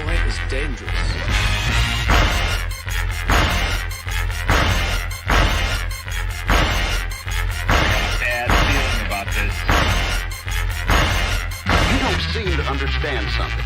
boy is dangerous. Bad feeling about this. You don't seem to understand something.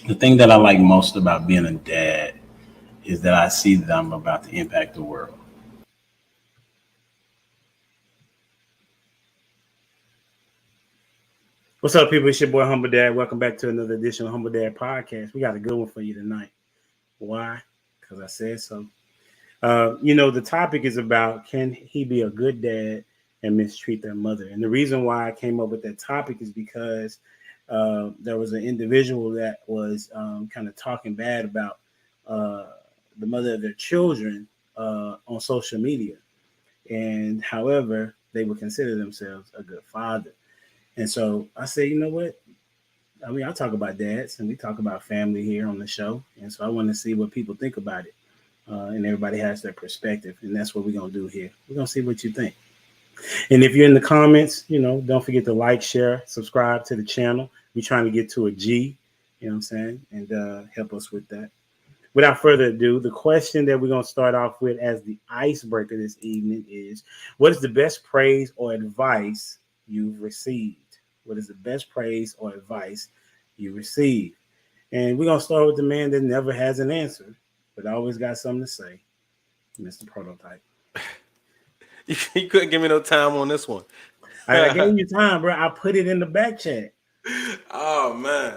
The thing that I like most about being a dad is that I see that I'm about to impact the world. What's up, people? It's your boy Humble Dad. Welcome back to another edition of Humble Dad Podcast. We got a good one for you tonight. Why? Because I said so. The topic is about, can he be a good dad and mistreat their mother? And the reason why I came up with that topic is because there was an individual that was kind of talking bad about the mother of their children on social media. And however, they would consider themselves a good father. And so I say, you know what? I mean, I talk about dads and we talk about family here on the show. And so I want to see what people think about it. And everybody has their perspective. And that's what we're going to do here. We're going to see what you think. And if you're in the comments, don't forget to like, share, subscribe to the channel. We're trying to get to a G, you know what I'm saying? And help us with that. Without further ado, the question that we're going to start off with as the icebreaker this evening is, what is the best praise or advice you've received? What is the best praise or advice you received? And we're going to start with the man that never has an answer, but always got something to say, Mr. Prototype. You couldn't give me no time on this one. I gave you time, bro. I put it in the back chat. Oh man,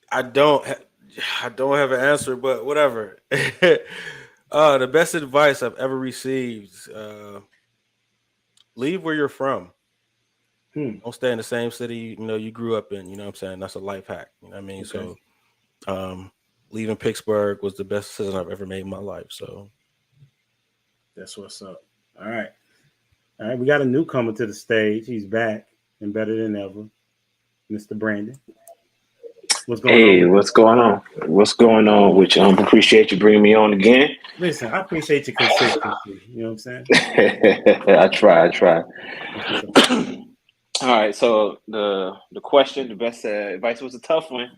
I don't have an answer, but whatever. The best advice I've ever received: leave where you're from. Don't stay in the same city you grew up in. You know what I'm saying? That's a life hack. You know what I mean? Okay. So, leaving Pittsburgh was the best decision I've ever made in my life. So, that's what's up. All right. We got a newcomer to the stage. He's back and better than ever, Mr. Brandon. What's going on? What's going on? What's going on with you? Appreciate you bringing me on again. Listen, I appreciate your consistency. You know what I'm saying? I try. All right. So the question, the best advice, was a tough one.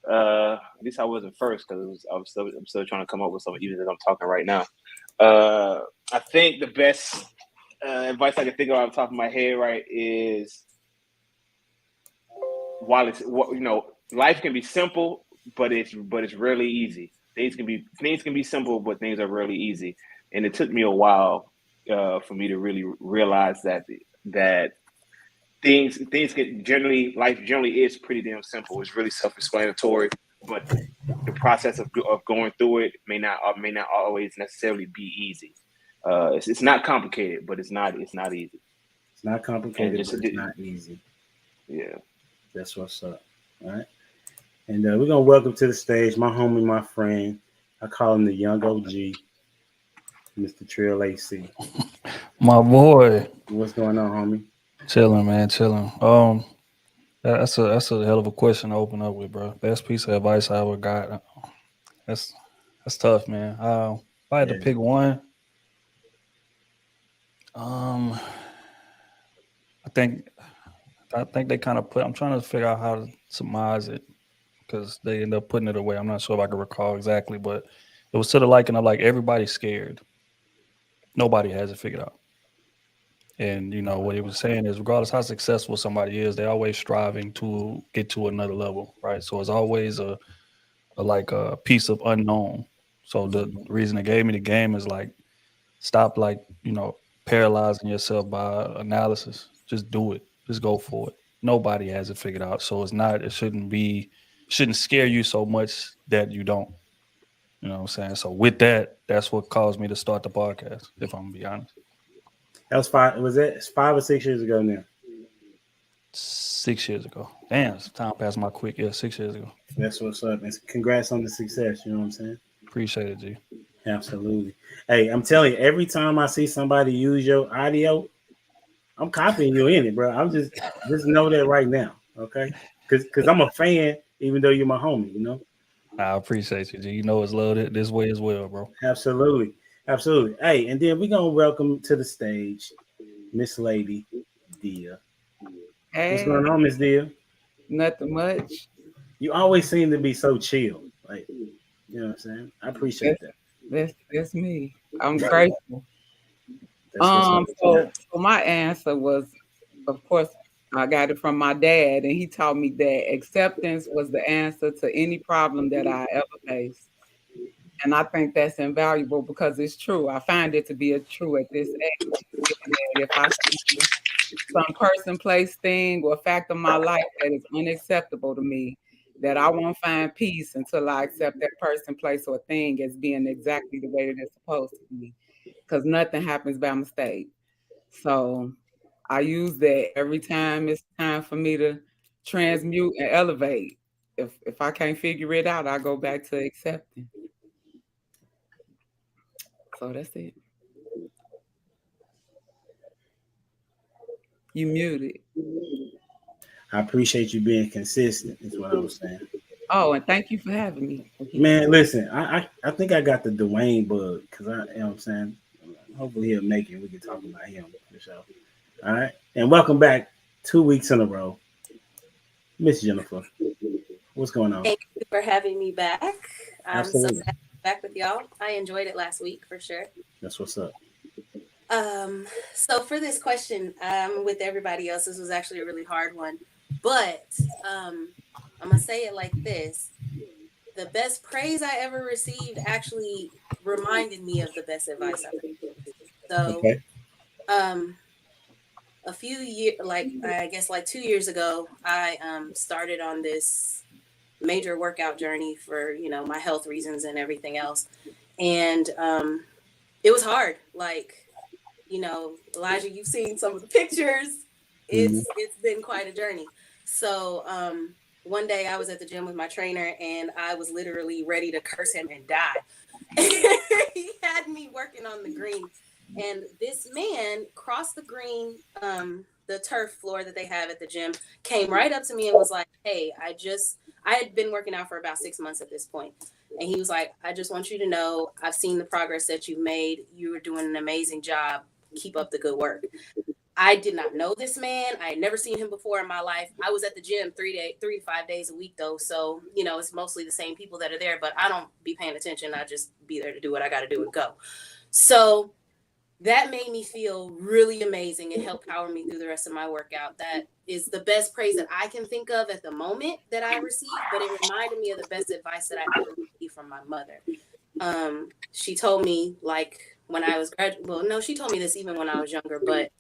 At least I wasn't first because I'm still trying to come up with something, even as I'm talking right now. I think the best advice I can think of off the top of my head, right, is while it's life can be simple, but it's really easy. Things can be simple, but things are really easy. And it took me a while for me to really realize that things can life generally is pretty damn simple. It's really self-explanatory, but the process of going through it may not always necessarily be easy. It's not complicated, but it's not easy. It's not complicated, but it's not easy. Yeah. That's what's up. All right. And we're going to welcome to the stage my homie, my friend. I call him the young OG, Mr. Trill AC. My boy. What's going on, homie? Chilling, man, chilling. That's a hell of a question to open up with, bro. Best piece of advice I ever got. That's tough, man. If I had to pick one, I think they kind of I'm trying to figure out how to surmise it because they end up putting it away. I'm not sure if I can recall exactly, but it was to the liking of like everybody's scared. Nobody has it figured out. And, what he was saying is regardless how successful somebody is, they're always striving to get to another level, right? So it's always a piece of unknown. So the reason they gave me the game is like, stop paralyzing yourself by analysis. Just do it. Just go for it. Nobody has it figured out. So it shouldn't scare you so much that you don't. You know what I'm saying? So with that, that's what caused me to start the podcast, if I'm gonna be honest. That was 5 or 6 years ago now? 6 years ago. Damn, time passed by quick. Yeah, 6 years ago. That's what's up. And congrats on the success. You know what I'm saying? Appreciate it, G. Absolutely. Hey, I'm telling you, every time I see somebody use your audio, I'm copying you in it, bro. I'm just know that right now, okay? Because I'm a fan, even though you're my homie, you know. I appreciate you, G. You know it's loaded this way as well, bro. Absolutely, absolutely. Hey, and then we're gonna welcome to the stage Miss Lady Dia. What's Hey, going on, Miss Dia? nothing much. You always seem to be so chill, like you know what I'm saying. I appreciate That's that. that's me. I'm grateful. That's what's up. So my answer was, of course, I got it from my dad, and he taught me that acceptance was the answer to any problem that I ever faced. And I think that's invaluable because it's true. I find it to be a true at this age. That if I see some person, place, thing, or fact of my life that is unacceptable to me, that I won't find peace until I accept that person, place, or thing as being exactly the way that it's supposed to be. Because nothing happens by mistake. So I use that every time it's time for me to transmute and elevate. If I can't figure it out, I go back to accepting. So that's it. You muted. I appreciate you being consistent. Is what I was saying. Oh, and thank you for having me. Man, listen, I think I got the Dwayne bug because I, you know what I'm saying. Hopefully he'll make it. We can talk about him for sure. All right, and welcome back 2 weeks in a row, Miss Jennifer. What's going on? Thank you for having me back. I'm Absolutely. so happy to be back with y'all. I enjoyed it last week for sure. That's what's up. So for this question, with everybody else, this was actually a really hard one, but I'm gonna say it like this: the best praise I ever received actually reminded me of the best advice I received. So, Okay. a few years, I guess, 2 years ago, I started on this major workout journey for my health reasons and everything else, and it was hard. Elijah, you've seen some of the pictures. It's been quite a journey. So one day I was at the gym with my trainer, and I was literally ready to curse him and die. He had me working on the green, and this man crossed the green, the turf floor that they have at the gym, came right up to me and was like, "Hey, I had been working out for about 6 months at this point." And he was like, "I just want you to know, I've seen the progress that you've made. You were doing an amazing job. Keep up the good work." I did not know this man. I had never seen him before in my life. I was at the gym 3 to 5 days a week though. So, it's mostly the same people that are there, but I don't be paying attention. I just be there to do what I got to do and go. So that made me feel really amazing and helped power me through the rest of my workout. That is the best praise that I can think of at the moment that I received, but it reminded me of the best advice that I ever received from my mother. She told me when I was she told me this even when I was younger, but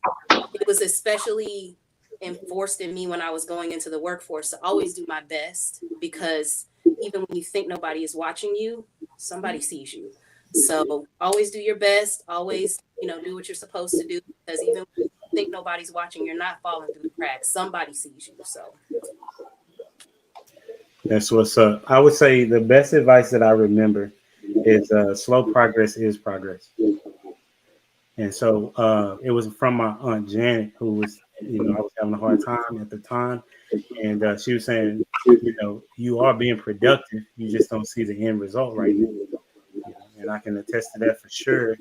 it was especially enforced in me when I was going into the workforce to always do my best, because even when you think nobody is watching you, somebody sees you. So always do your best, always, do what you're supposed to do, because even when you think nobody's watching, you're not falling through the cracks. Somebody sees you. So That's what's up. I would say the best advice that I remember is slow progress is progress. And so it was from my Aunt Janet, who was, I was having a hard time at the time. And she was saying, you are being productive. You just don't see the end result right now. And I can attest to that for sure,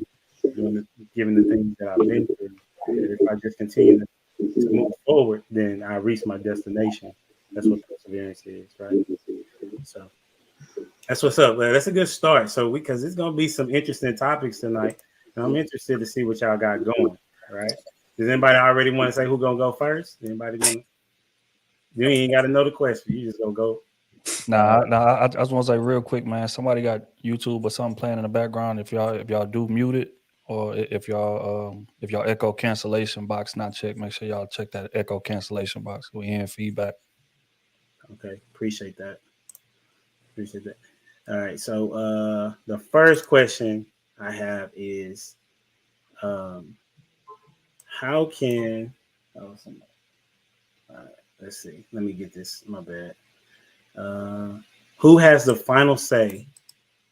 given the things that I've been through. That if I just continue to move forward, then I reach my destination. That's what perseverance is, right? So that's what's up. Well, that's a good start. So because it's going to be some interesting topics tonight. And I'm interested to see what y'all got going, right? Does anybody already want to say who's going to go first? Anybody want to? You ain't got to know the question. You just going to go. I just want to say real quick, man. Somebody got YouTube or something playing in the background. If y'all do mute it, or if y'all echo cancellation box not checked, make sure y'all check that echo cancellation box. We hearing feedback. Okay, appreciate that. All right, so the first question I have is, how can? All right, let's see. Let me get this. My bad. Who has the final say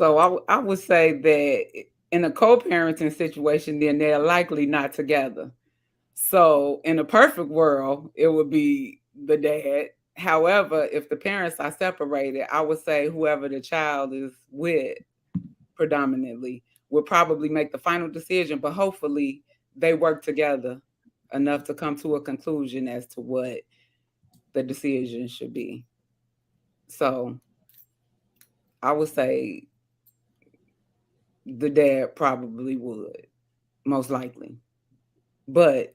So I would say that in a co-parenting situation, then they're likely not together. So in a perfect world, it would be the dad. However, if the parents are separated, I would say whoever the child is with predominantly will probably make the final decision, but hopefully they work together enough to come to a conclusion as to what the decision should be. So I would say the dad probably would, most likely. But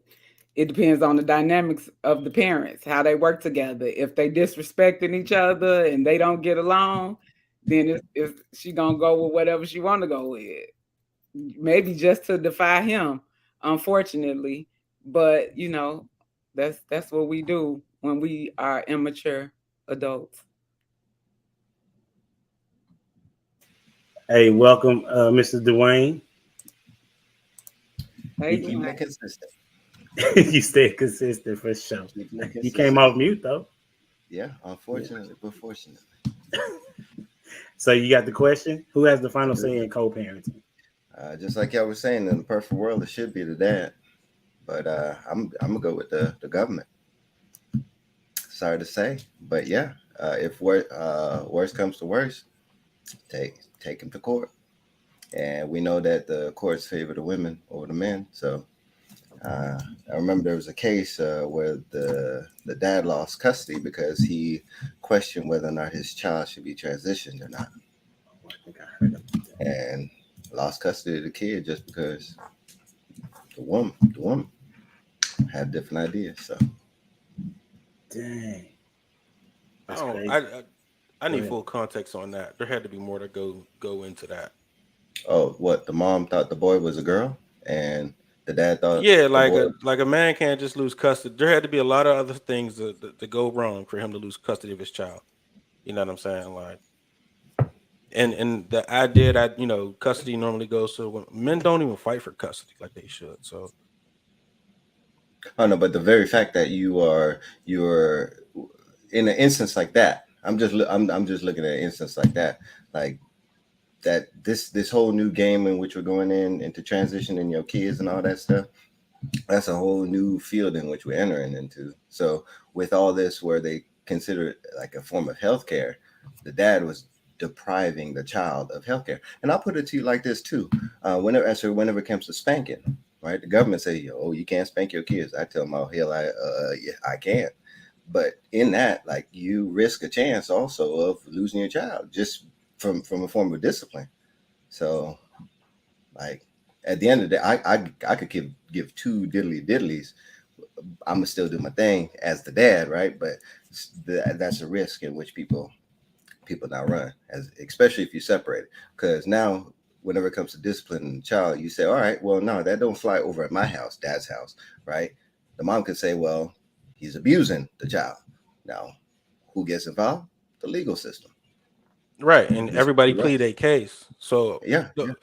it depends on the dynamics of the parents, how they work together. If they disrespecting each other and they don't get along, then it's she gonna go with whatever she want to go with. Maybe just to defy him, unfortunately. But that's what we do when we are immature adults. Hey, welcome, Mr. Dwayne. Hey, Keeping it Dwayne. consistent. You stay consistent for sure. Keeping it You consistent. came off mute though. Yeah, unfortunately, but fortunately. So you got the question: who has the final say in co-parenting? Just like y'all was saying, in the perfect world, it should be the dad. But I'm gonna go with the government. Sorry to say, but yeah, if worst comes to worst, take him to court. And we know that the courts favor the women over the men. So I remember there was a case where the dad lost custody because he questioned whether or not his child should be transitioned or not, and lost custody of the kid just because the woman had different ideas. So Dang, that's Oh, crazy. I Go need ahead. full context on that. There had to be more to go into that. what the mom thought the boy was a girl, and the dad thought Yeah, the boy. like a man can't just lose custody. There had to be a lot of other things to go wrong for him to lose custody of his child. You know what I'm saying? Like, and the idea that custody normally goes to men don't even fight for custody like they should. So Oh no, but the very fact that you're in an instance like that, I'm just looking at an instance like that, like that this whole new game in which we're going into transitioning your kids and all that stuff. That's a whole new field in which we're entering into. So with all this, where they consider it like a form of healthcare, the dad was depriving the child of healthcare. And I'll put it to you like this too: whenever it comes to spanking, right? The government say, "Oh, you can't spank your kids." I tell them, "Oh, hell, yeah, I can." But in that, like, you risk a chance also of losing your child just from a form of discipline. So, like, at the end of the day, I could give two diddly diddlies. I'm gonna still do my thing as the dad, right? But that's a risk in which people now run, as especially if you separate it. Because now, whenever it comes to disciplining the child, you say, "All right, well, no, that don't fly over at my house, dad's house," right? The mom could say, "Well, he's abusing the child." Now, who gets involved? The legal system. right, and Just everybody right. plead a case. So Yeah, look, yeah.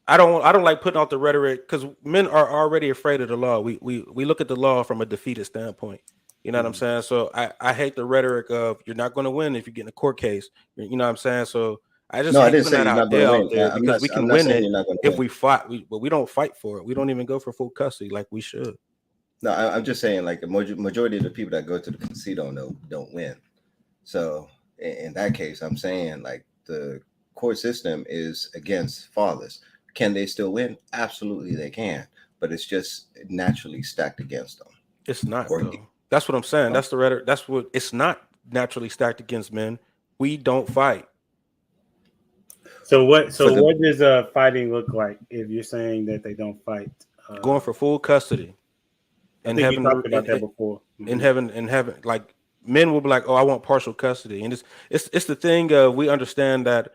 I don't like putting out the rhetoric because men are already afraid of the law. We look at the law from a defeated standpoint. You know what I'm saying? So I hate the rhetoric of you're not going to win if you get in a court case. You know what I'm saying? So I just No, I hate didn't putting say that you're not going idea to out win. there because we I'm can not win saying it you're not going to if win. we fight. But we don't fight for it. We don't even go for full custody like we should. No, I'm just saying, like, the majority of the people that go to the casino don't win. So in that case, I'm saying, like, the court system is against fathers. Can they still win? Absolutely, they can. But it's just naturally stacked against them. It's not Or though. That's what I'm saying. That's the rhetoric. That's what it's not naturally stacked against men. We don't fight. So what? for So the what does fighting look like if you're saying that they don't fight? Going for full custody I and think you having talked about that before. in heaven and having like men will be like, oh, I want partial custody, and it's the thing of we understand that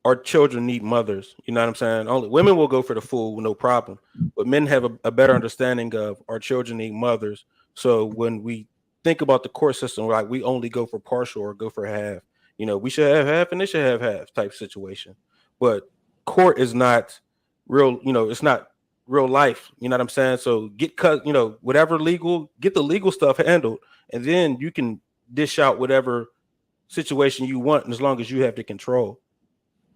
our children need mothers. You know what I'm saying? Only women will go for the full, no problem, but men have a better understanding of our children need mothers. So when we think about the court system, like we only go for partial or go for half. We should have half and they should have half type situation. But court is not real. It's not real life. You know what I'm saying? So get cut. Whatever legal, get the legal stuff handled, and then you can dish out whatever situation you want, as long as you have the control.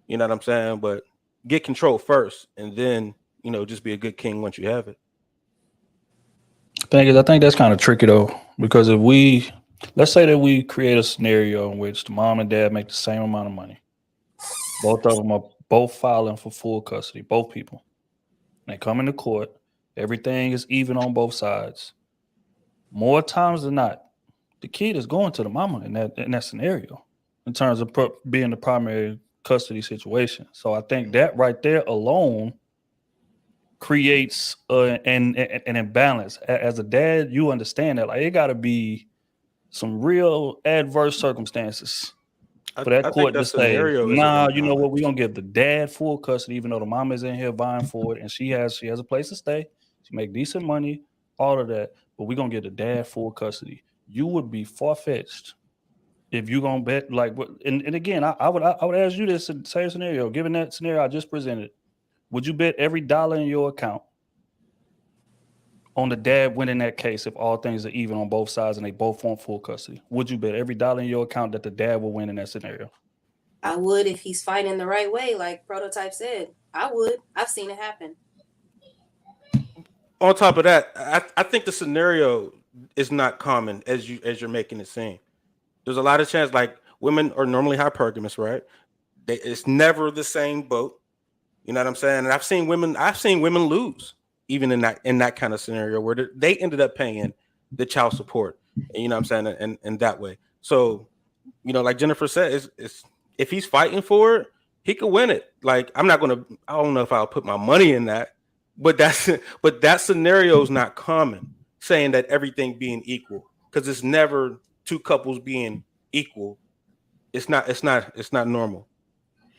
You know what I'm saying? But get control first, and then just be a good king once you have it. Thing is, I think that's kind of tricky though, because let's say that we create a scenario in which the mom and dad make the same amount of money. Both of them are both filing for full custody, both people. They come into court. Everything is even on both sides. More times than not, the kid is going to the mama in that scenario in terms of being the primary custody situation. So I think that right there alone creates an imbalance. As a dad, you understand that like it got to be some real adverse circumstances for that I think court that to say, scenario is an nah, you know imbalance. what, we're gonna give the dad full custody, even though the mom is in here vying for it and she has a place to stay, she make decent money, all of that, but we're gonna give the dad full custody. You would be far-fetched if you're gonna bet like what and again, I would ask you this same scenario, given that scenario I just presented, would you bet every dollar in your account on the dad winning that case if all things are even on both sides and they both want full custody? Would you bet every dollar in your account that the dad will win in that scenario? I would if he's fighting the right way, like Prototype said. I would. I've seen it happen. On top of that, I think the scenario is not common as you're making it seem. There's a lot of chance, like women are normally hypergamous, right? It's never the same boat. You know what I'm saying? And I've seen women lose even in that kind of scenario where they ended up paying the child support. And, you know what I'm saying? And that way. So, like Jennifer said, it's if he's fighting for it, he could win it. Like I don't know if I'll put my money in that, but that scenario is not common, saying that everything being equal, because it's never two couples being equal. It's not normal.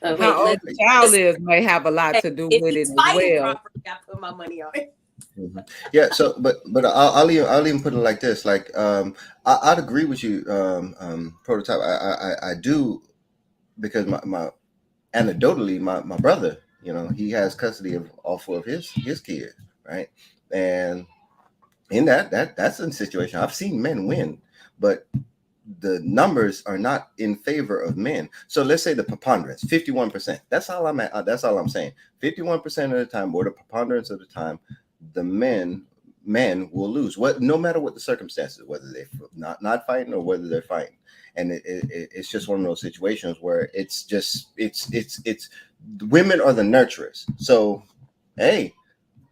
How old the child is may have a lot to do with it as well. I put my money on it. Mm-hmm. Yeah. So, but I'll even put it like this. Like, I'd agree with you, Prototype. I do, because my anecdotally, my brother, he has custody of all four of his kids, right? And in that's a situation I've seen men win, but the numbers are not in favor of men. So let's say the preponderance, 51%. That's all I'm saying. 51% of the time, or the preponderance of the time, the men will lose. No matter what the circumstances, whether they're not fighting or whether they're fighting. And it's just one of those situations where it's women are the nurturers. So hey,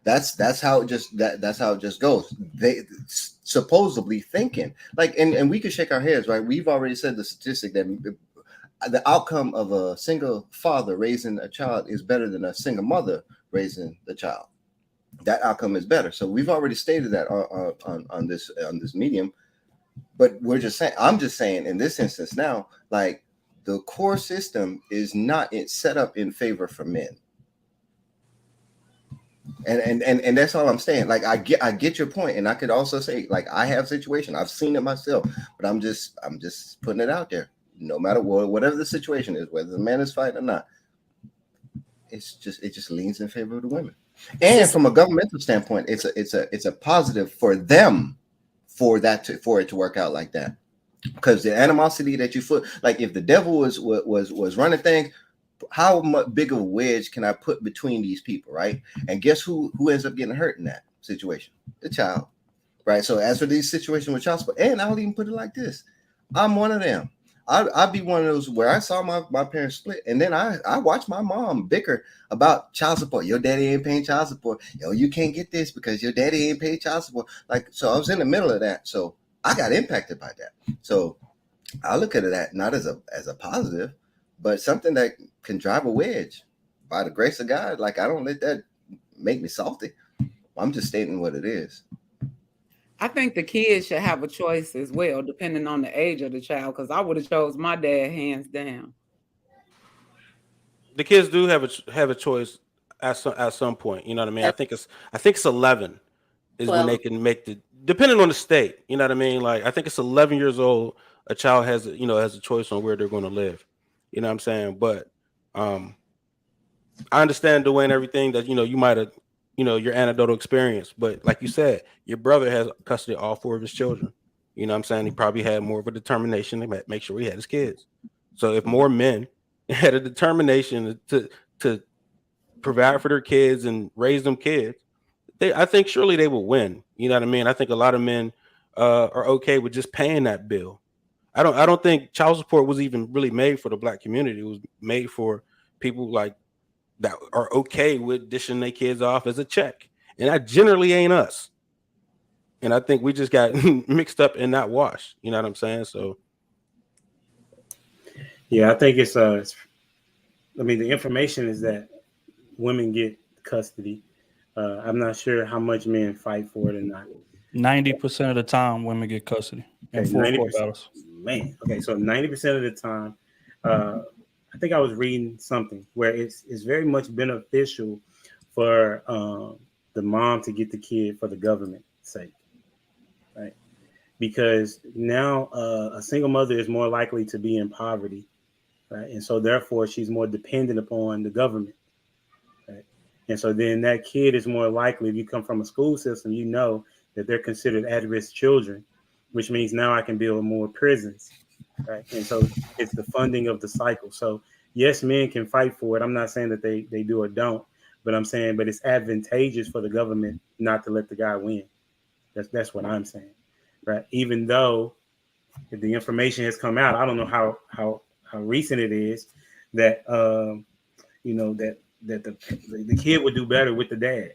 that's how it just goes. They supposedly thinking like, and we could shake our heads, right? We've already said the statistic that the outcome of a single father raising a child is better than a single mother raising the child. That outcome is better. So we've already stated that on this medium. But I'm just saying in this instance now, like the core system is not set up in favor for men. And that's all I'm saying. Like I get your point, and I could also say, like, I have situation, I've seen it myself, but I'm just putting it out there. No matter whatever the situation is, whether the man is fighting or not, it just leans in favor of the women. And from a governmental standpoint, it's a positive for them for it to work out like that, because the animosity that you put, like if the devil was running things, how much big of a wedge can I put between these people, right? And guess who ends up getting hurt in that situation? The child, right? So as for these situations with child support, and I'll even put it like this, I'm one of them. I'd be one of those where I saw my parents split, and then I watched my mom bicker about child support. Your daddy ain't paying child support. Yo, you can't get this because your daddy ain't paying child support. Like, so I was in the middle of that. So I got impacted by that. So I look at that not as a positive, but something that can drive a wedge. By the grace of God, like I don't let that make me salty. I'm just stating what it is. I think the kids should have a choice as well, depending on the age of the child, because I would have chose my dad hands down. The kids do have a choice at some point. You know what I mean? I think it's 11 is 12. When they can make depending on the state. You know what I mean? Like I think it's 11 years old. A child has a choice on where they're going to live. You know what I'm saying? But I understand the way and everything that you might have, your anecdotal experience. But like you said, your brother has custody of all four of his children. You know what I'm saying? He probably had more of a determination to make sure he had his kids. So if more men and had a determination to provide for their kids and raise them kids, I think surely they will win. You know what I mean? I think a lot of men are okay with just paying that bill. I don't think child support was even really made for the black community. It was made for people like that are okay with dishing their kids off as a check, and that generally ain't us. And I think we just got mixed up in that wash. You know what I'm saying? So yeah, I think I mean, the information is that women get custody. I'm not sure how much men fight for it or not. 90% of the time, women get custody in Okay, full court 90%. battles. Man, okay, so 90% of the time, I think I was reading something where it's very much beneficial for the mom to get the kid for the government's sake, right? Because now a single mother is more likely to be in poverty, right? And so therefore she's more dependent upon the government, right? And so then that kid is more likely, if you come from a school system, you know that they're considered at-risk children, which means now I can build more prisons, right? And so it's the funding of the cycle. So yes, men can fight for it. I'm not saying that they do or don't, but I'm saying, but it's advantageous for the government not to let the guy win. That's what I'm saying, right? Even though if the information has come out, I don't know how recent it is that you know that the kid would do better with the dad,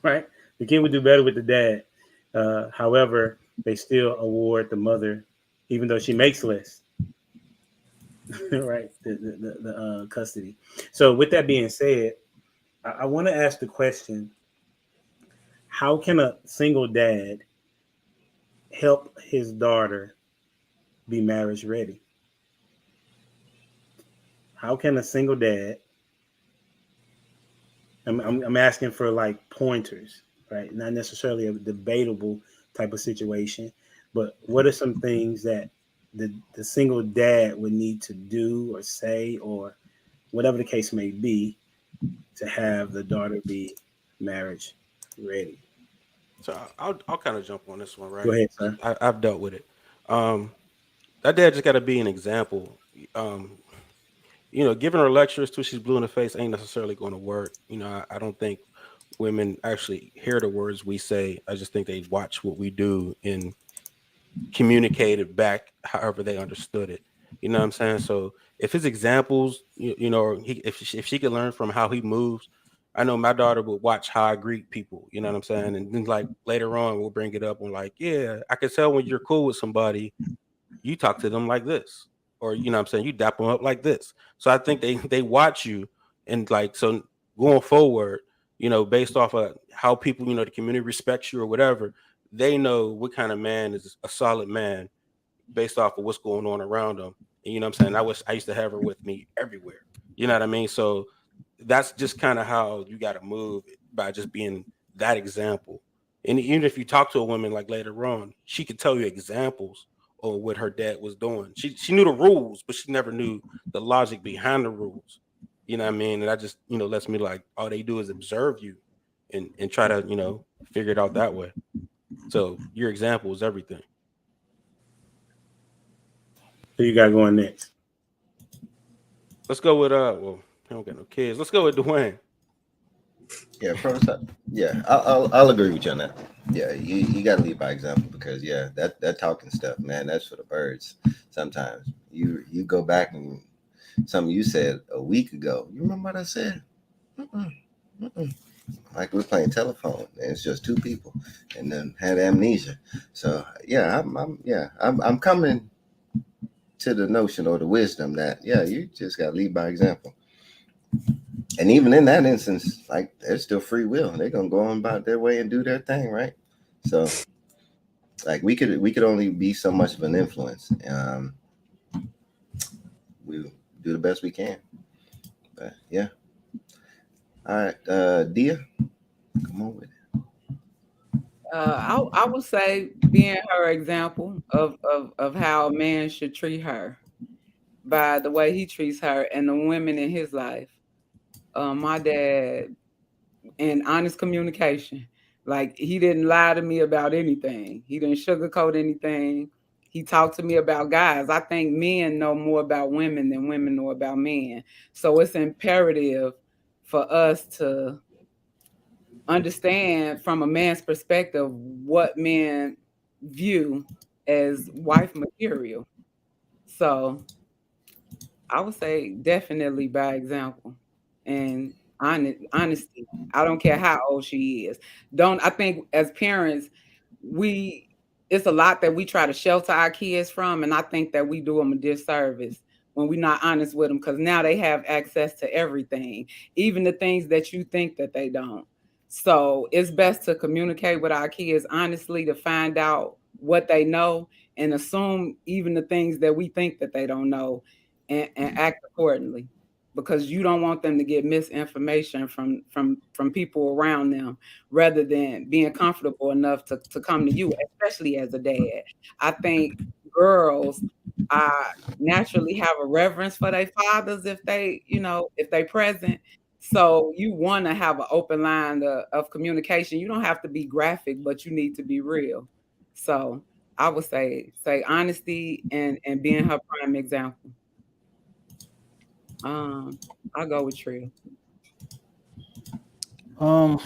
right? The kid would do better with the dad. However, they still award the mother, even though she makes less, right? The custody. So, with that being said, I want to ask the question: how can a single dad help his daughter be marriage ready? How can a single dad? I'm asking for like pointers, right? Not necessarily a debatable type of situation, but what are some things that the single dad would need to do or say or whatever the case may be to have the daughter be marriage ready? so I'll kind of jump on this one, Go right? ahead, sir. I've dealt with it. That dad just got to be an example. Um, giving her lectures till she's blue in the face ain't necessarily going to work. I don't think women actually hear the words we say. I just think they watch what we do and communicate it back however they understood it. You know what I'm saying? So if his examples, if she could learn from how he moves, I know my daughter would watch how I greet people. You know what I'm saying? And then like later on, we'll bring it up and like, yeah, I can tell when you're cool with somebody, you talk to them like this, or you know what I'm saying, you dap them up like this. So I think they watch you, and like so going forward, based off of how people, the community respects you or whatever, they know what kind of man is a solid man based off of what's going on around them. And you know what I'm saying? I used to have her with me everywhere. You know what I mean? So that's just kind of how you got to move by just being that example. And even if you talk to a woman like later on, she could tell you examples of what her dad was doing. She knew the rules, but she never knew the logic behind the rules. You know what I mean? And that just, lets me like all they do is observe you and try to, figure it out that way. So your example is everything. Who you got going next? Let's go with well, I don't got no kids. Let's go with Dwayne. Yeah, first up. Yeah, I'll agree with you on that. Yeah, you got to lead by example because yeah, that talking stuff, man, that's for the birds. Sometimes you go back and something you said a week ago. You remember what I said? Mm-mm, mm-mm. Like we're playing telephone, and it's just two people, and then had amnesia. So yeah, I'm coming to the notion or the wisdom that yeah, you just got to lead by example. And even in that instance, like there's still free will. They're gonna go on about their way and do their thing, right? So, like we could only be so much of an influence. We do the best we can. But yeah. All right, Dia, come on with it. I would say being her example of how a man should treat her by the way he treats her and the women in his life. My dad, in honest communication, like he didn't lie to me about anything. He didn't sugarcoat anything. He talked to me about guys. I think men know more about women than women know about men. So it's imperative for us to understand from a man's perspective what men view as wife material. So I would say definitely by example and honesty. I don't care how old she is. Don't I think as parents, we it's a lot that we try to shelter our kids from, and I think that we do them a disservice when we're not honest with them because now they have access to everything, even the things that you think that they don't. So it's best to communicate with our kids honestly to find out what they know and assume even the things that we think that they don't know and act accordingly because you don't want them to get misinformation from people around them rather than being comfortable enough to come to you, especially as a dad. I think girls naturally have a reverence for their fathers if if they present. So you want to have an open line of communication. You don't have to be graphic, but you need to be real. So I would say honesty and being her prime example. I'll go with Trill. Um,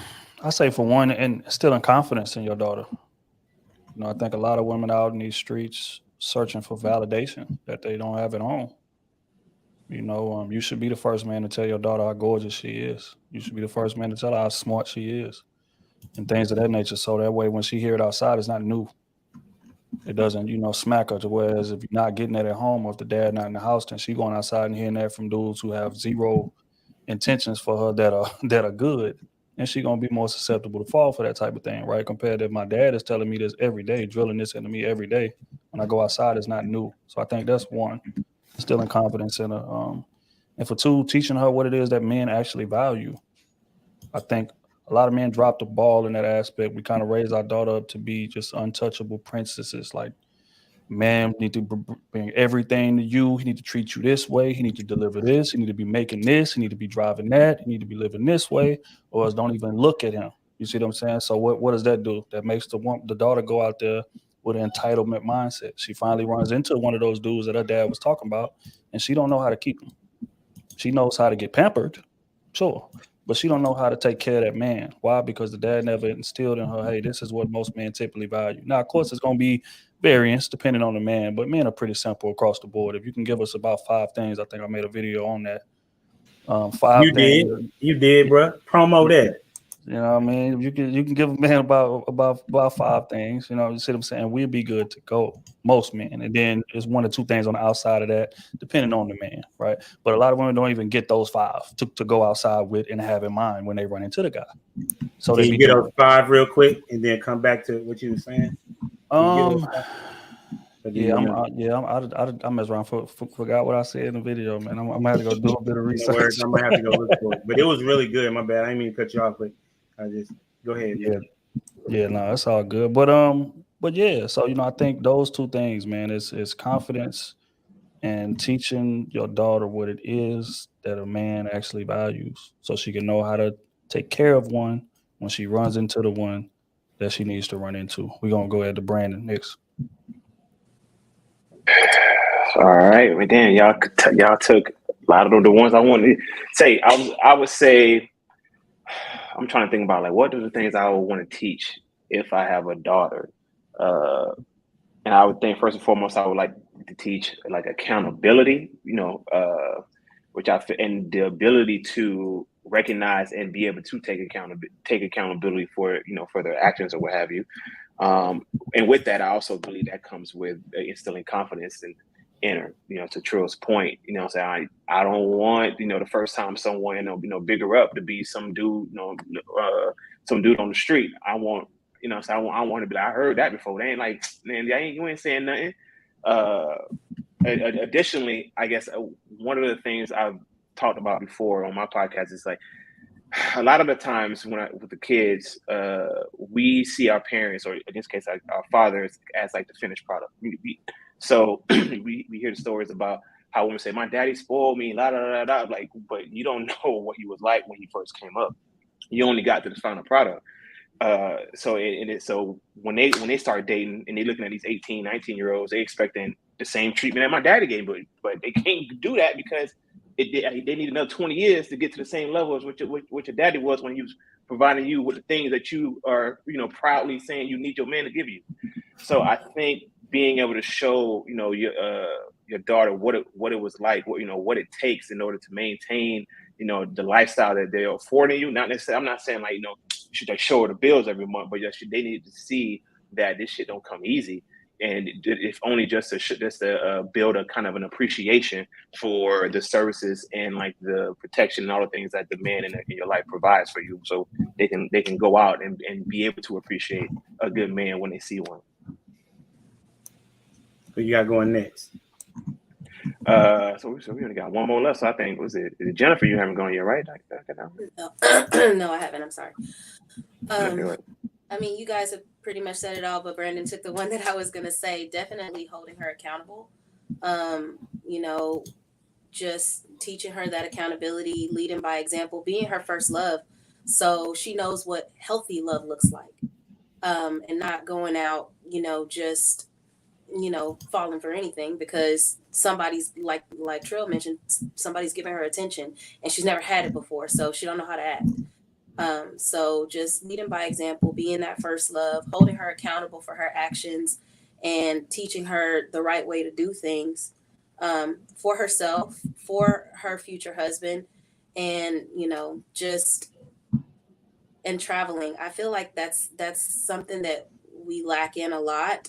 I say for one, and instilling confidence in your daughter. I think a lot of women out in these streets searching for validation that they don't have at home. You should be the first man to tell your daughter how gorgeous she is. You should be the first man to tell her how smart she is, and things of that nature. So that way, when she hear it outside, it's not new. It doesn't, smack her. To whereas if you're not getting that at home, or if the dad not in the house, then she going outside and hearing that from dudes who have zero intentions for her that are that are good, and she gonna be more susceptible to fall for that type of thing, right? Compared to if my dad is telling me this every day, drilling this into me every day. When I go outside, it's not new. So I think that's one, instilling confidence in her. And for two, teaching her what it is that men actually value. I think a lot of men drop the ball in that aspect. We kind of raise our daughter up to be just untouchable princesses. Like, man need to bring everything to you. He need to treat you this way. He need to deliver this. He need to be making this. He need to be driving that. He need to be living this way, or else don't even look at him. You see what I'm saying? So what does that do? That makes the daughter go out there with an entitlement mindset. She finally runs into one of those dudes that her dad was talking about, and she don't know how to keep him. She knows how to get pampered, sure, but she don't know how to take care of that man. Why? Because the dad never instilled in her, hey, this is what most men typically value. Now, of course, it's going to be variance depending on the man, but men are pretty simple across the board. If you can give us about 5 things, I think I made a video on that. 5 things. You did, bro. Promo that. You know what I mean? You can give a man about 5 things. You see what I'm saying? We'll be good to go. Most men, and then there's 1 or 2 things on the outside of that, depending on the man, right? But a lot of women don't even get those 5 to go outside with and have in mind when they run into the guy. So Can they you get those 5 real quick, and then come back to what you were saying? I messed around, forgot what I said in the video, man. I'm gonna have to go do a bit of research. No worries, I might have to go look for it, but it was really good. My bad, I didn't mean to cut you off, but I just go ahead. No, it's all good. But yeah, so I think those 2 things, man, is confidence and teaching your daughter what it is that a man actually values, so she can know how to take care of one when she runs into the one that she needs to run into. We're gonna go ahead to Brandon next. All right, well, damn, y'all took a lot of the ones I wanted to say. I would say, I'm trying to think about like what are the things I would want to teach if I have a daughter, and I would think first and foremost I would like to teach like accountability, which and the ability to recognize and be able to take accountability for for their actions or what have you. And with that, I also believe that comes with instilling confidence in her, to Trill's point, say I don't want, the first time someone, bigger up to be some dude, some dude on the street. I want, so I want to be like, I heard that before. They ain't like, man, you ain't saying nothing. Additionally, I guess one of the things I've talked about before on my podcast is like, a lot of the times with the kids, we see our parents, or in this case, our fathers, as like the finished product. So we hear the stories about how women say, "My daddy spoiled me," la la la la. Like, but you don't know what he was like when he first came up. You only got to the final product. So when they start dating and they looking at these 18, 19-year-olds, they expecting the same treatment that my daddy gave, but they can't do that because they need another 20 years to get to the same level as what your daddy was when he was providing you with the things that you are, proudly saying you need your man to give you. So I think being able to show, your daughter what it was like, what it takes in order to maintain, the lifestyle that they're affording you. Not necessarily, I'm not saying like, should they show her the bills every month, but they need to see that this shit don't come easy. And if only just to build a kind of an appreciation for the services and like the protection and all the things that the man in your life provides for you, so they can go out and be able to appreciate a good man when they see one. Who you got going next? So we only got one more left. So I think is it Jennifer? You haven't gone yet, right? No, I haven't. I'm sorry. I mean, you guys have pretty much said it all, but Brandon took the one that I was gonna say. Definitely holding her accountable. Just teaching her that accountability, leading by example, being her first love, so she knows what healthy love looks like, and not going out, just falling for anything because somebody's like Trill mentioned, somebody's giving her attention and she's never had it before, so she don't know how to act. So just leading by example, being that first love, holding her accountable for her actions, and teaching her the right way to do things, for herself, for her future husband, and and traveling. I feel like that's something that we lack in a lot.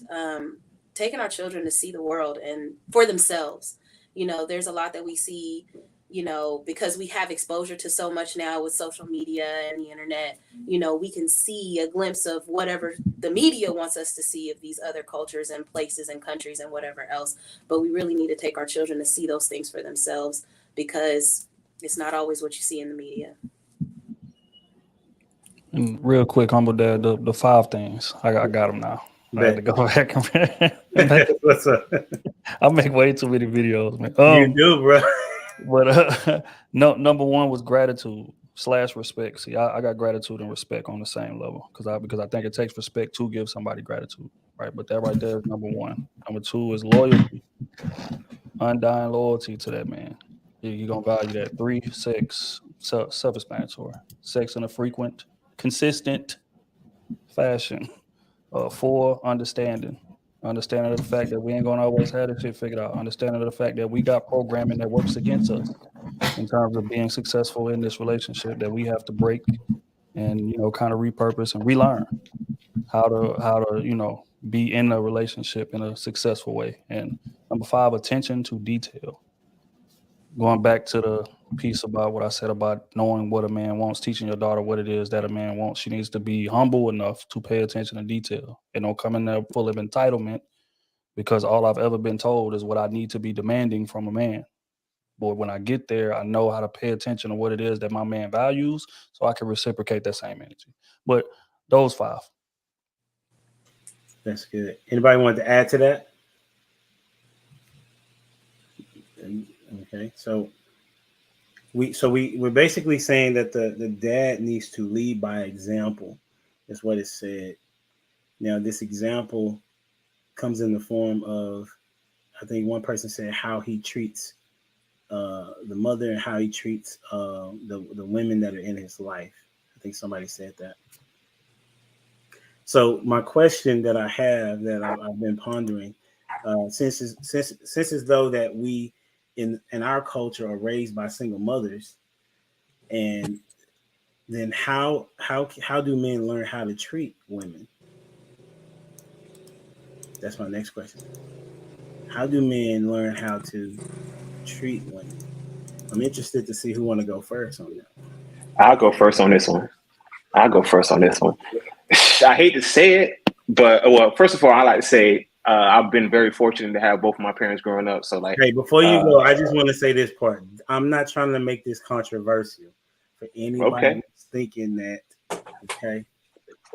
Taking our children to see the world and for themselves. There's a lot that we see, because we have exposure to so much now with social media and the internet. We can see a glimpse of whatever the media wants us to see of these other cultures and places and countries and whatever else. But we really need to take our children to see those things for themselves, because it's not always what you see in the media. And real quick, humble dad, the 5 things. I got them now. I had to go back and What's up? I make way too many videos, man. You do, bro. But number 1 was gratitude / respect. See, I got gratitude and respect on the same level because I think it takes respect to give somebody gratitude, right? But that right there is number 1. Number 2 is loyalty, undying loyalty to that man. You're gonna value that. 3, sex, self-explanatory. Sex in a frequent, consistent fashion. 4, understanding of the fact that we ain't gonna always have this shit figured out. Understanding of the fact that we got programming that works against us in terms of being successful in this relationship that we have to break and kind of repurpose and relearn how to be in a relationship in a successful way. And number 5, attention to detail. Going back to the piece about what I said about knowing what a man wants, teaching your daughter what it is that a man wants. She needs to be humble enough to pay attention to detail and don't come in there full of entitlement because all I've ever been told is what I need to be demanding from a man. But when I get there, I know how to pay attention to what it is that my man values so I can reciprocate that same energy. But those 5. That's good. Anybody want to add to that? Okay, so we're basically saying that the dad needs to lead by example, is what it said. Now, this example comes in the form of, I think one person said how he treats the mother and how he treats the women that are in his life. I think somebody said that. So my question that I have that I've been pondering, since as though that we in our culture are raised by single mothers, and then how do men learn how to treat women? That's my next question. How do men learn how to treat women? I'm interested to see who want to go first on that. I'll go first on this one. I hate to say it, but first of all, I like to say I've been very fortunate to have both my parents growing up. So, like, hey, before you go, I just want to say this part. I'm not trying to make this controversial for anybody who's thinking that. Okay,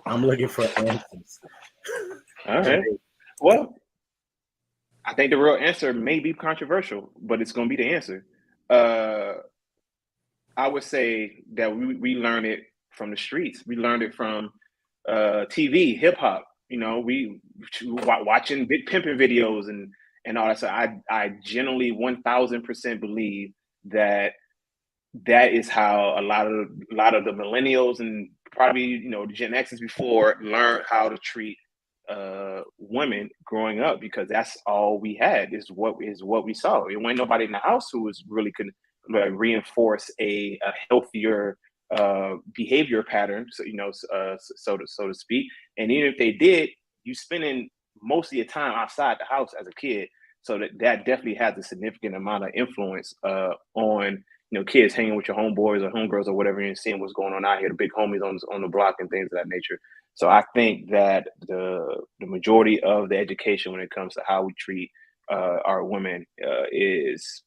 I'm looking for answers. All right. Well, I think the real answer may be controversial, but it's going to be the answer. I would say that we learn it from the streets. We learned it from TV, hip hop. You know, we watching big pimping videos and all that. So I generally 1000% believe that is how a lot of the millennials and probably the Gen X's before learned how to treat women growing up, because that's all we had is what we saw. It wasn't nobody in the house who was really could reinforce a healthier behavior pattern, so to speak. And even if they did, you spending most of your time outside the house as a kid, so that definitely has a significant amount of influence on kids hanging with your homeboys or homegirls or whatever, and seeing what's going on out here, the big homies on the block and things of that nature. So I think that the majority of the education when it comes to how we treat our women is,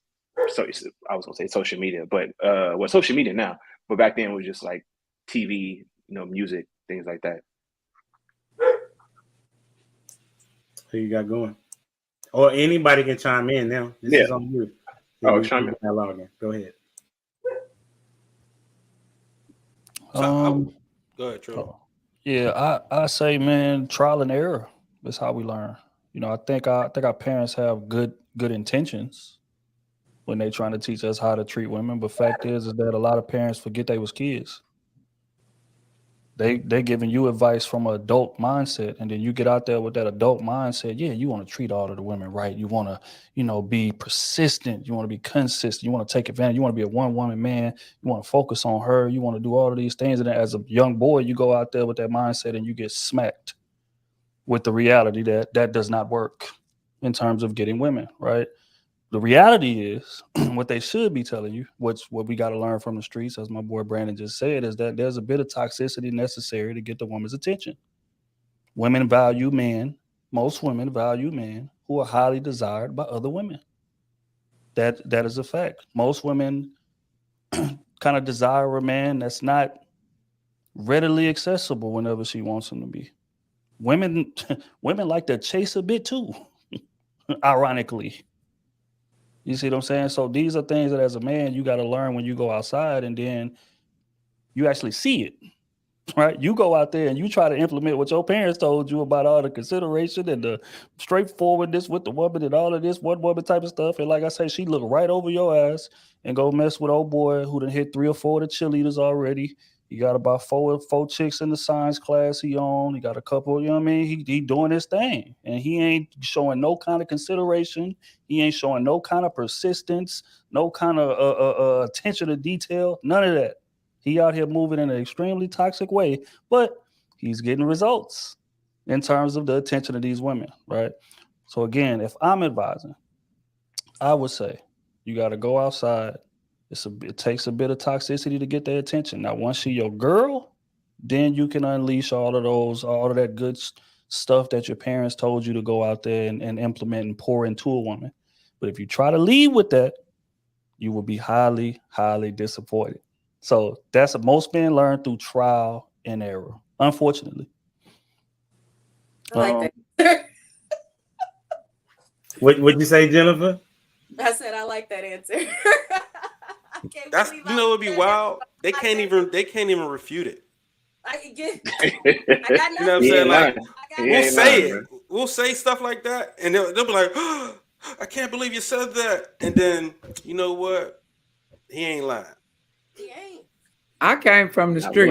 so I was gonna say social media, but social media now, but back then it was just like TV, music, things like that. Who you got going? Or anybody can chime in now. This is on you. Chime in. Go ahead. Go ahead, Trevor. Yeah, I say, man, trial and error is how we learn. I think our parents have good intentions when they're trying to teach us how to treat women. But fact is that a lot of parents forget they was kids. They giving you advice from an adult mindset, and then you get out there with that adult mindset. Yeah, you want to treat all of the women right. You want to, be persistent. You want to be consistent. You want to take advantage. You want to be a one-woman man. You want to focus on her. You want to do all of these things. And then as a young boy, you go out there with that mindset and you get smacked with the reality that does not work in terms of getting women, right? The reality is what they should be telling you, what we got to learn from the streets, as my boy Brandon just said, is that there's a bit of toxicity necessary to get the woman's attention. Women value men. Most women value men who are highly desired by other women. That is a fact. Most women kind of desire a man that's not readily accessible whenever she wants him to be. Women like to chase a bit too, ironically. You see what I'm saying? So these are things that as a man, you got to learn when you go outside, and then you actually see it, right? You go out there and you try to implement what your parents told you about all the consideration and the straightforwardness with the woman and all of this one woman type of stuff. And like I say, she look right over your ass and go mess with old boy who done hit 3 or 4 of the cheerleaders already. He got about four chicks in the science class he on. He got a couple, you know what I mean? He doing his thing. And he ain't showing no kind of consideration. He ain't showing no kind of persistence, no kind of attention to detail, none of that. He out here moving in an extremely toxic way, but he's getting results in terms of the attention of these women, right? So again, if I'm advising, I would say you got to go outside. It takes a bit of toxicity to get their attention. Now, once she's your girl, then you can unleash all of that good stuff that your parents told you to go out there and implement and pour into a woman. But if you try to lead with that, you will be highly, highly disappointed. So that's what most men learn through trial and error, unfortunately. I like that. What'd you say, Jennifer? I said I like that answer. That's it'd be wild. They can't even refute it. I got you know what I'm saying? Like we'll say stuff like that, and they'll be like, oh, I can't believe you said that. And then you know what? He ain't lying. He ain't. I came from the street.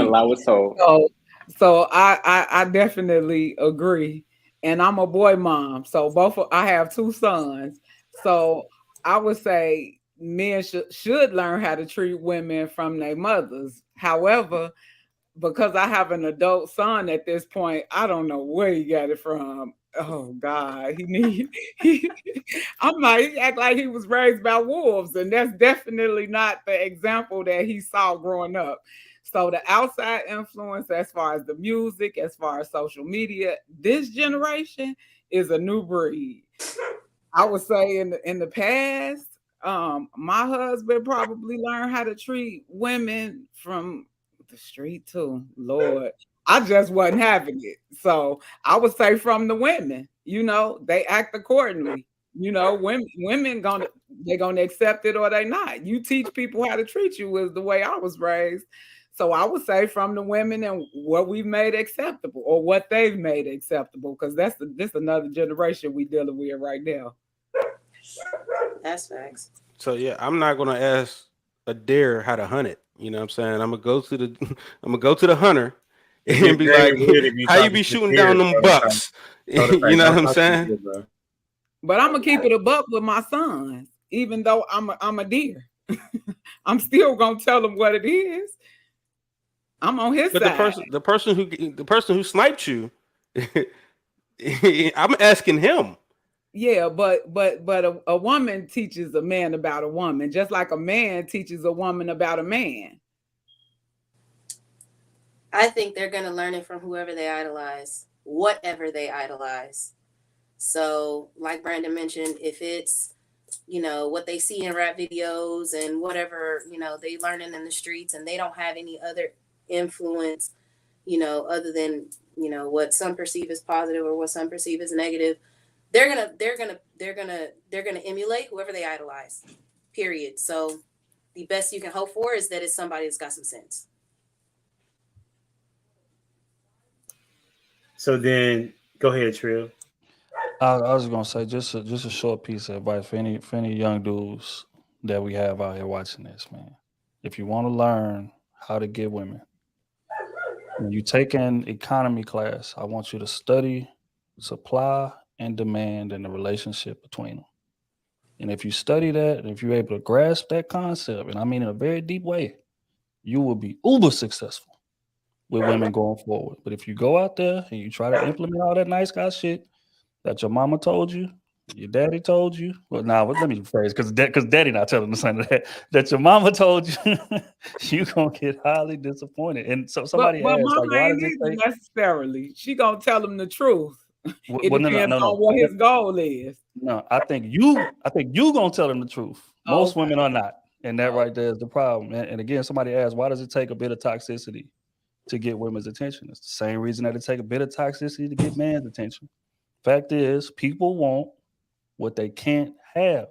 So I definitely agree. And I'm a boy mom. So I have 2 sons. So I would say men should learn how to treat women from their mothers. However, because I have an adult son at this point, I don't know where he got it from. Oh God, he act like he was raised by wolves, and that's definitely not the example that he saw growing up. So the outside influence, as far as the music, as far as social media, this generation is a new breed. I would say in the past, my husband probably learned how to treat women from the street too. Lord, I just wasn't having it. So I would say from the women, they act accordingly. Women they're gonna accept it or they not. You teach people how to treat you is the way I was raised. So I would say from the women and what we've made acceptable or what they've made acceptable, because this another generation we dealing with right now. That's facts. So yeah, I'm not gonna ask a deer how to hunt it. You know what I'm saying? I'm gonna go to the I'm gonna go to the hunter and be very like, weird if you how you talking be to shooting deer, down them bro. bucks? So the You fact, know what don't I'm talk to saying? deer, bro. But I'm gonna keep it a buck with my sons, even though I'm a deer. I'm still gonna tell them what it is. I'm on his But side. the person who sniped you, I'm asking him. Yeah, but a woman teaches a man about a woman, just like a man teaches a woman about a man. I think they're going to learn it from whoever they idolize, whatever they idolize. So, like Brandon mentioned, if it's, what they see in rap videos and whatever, they learning in the streets and they don't have any other influence, other than, what some perceive as positive or what some perceive as negative, they're gonna emulate whoever they idolize. Period. So the best you can hope for is that it's somebody that's got some sense. So then, go ahead, Trill. I was gonna say just a short piece of advice for any young dudes that we have out here watching this, man. If you want to learn how to get women, when you take an economy class, I want you to study supply and demand and the relationship between them. And if you study that, and if you're able to grasp that concept, and I mean in a very deep way, you will be uber successful with women going forward. But if you go out there and you try to implement all that nice guy shit that your mama told you, your daddy told you. Well, let me rephrase, because daddy not telling the son of that your mama told you, you gonna get highly disappointed. And so But somebody asked, like, mama why ain't does it either take? necessarily. She gonna tell him the truth. It Well, depends on what his goal is. No, I think you gonna tell them the truth. Most Okay. women are not, and that right there is the problem. And again, somebody asked, why does it take a bit of toxicity to get women's attention? It's the same reason that it take a bit of toxicity to get man's attention. Fact is, people want what they can't have.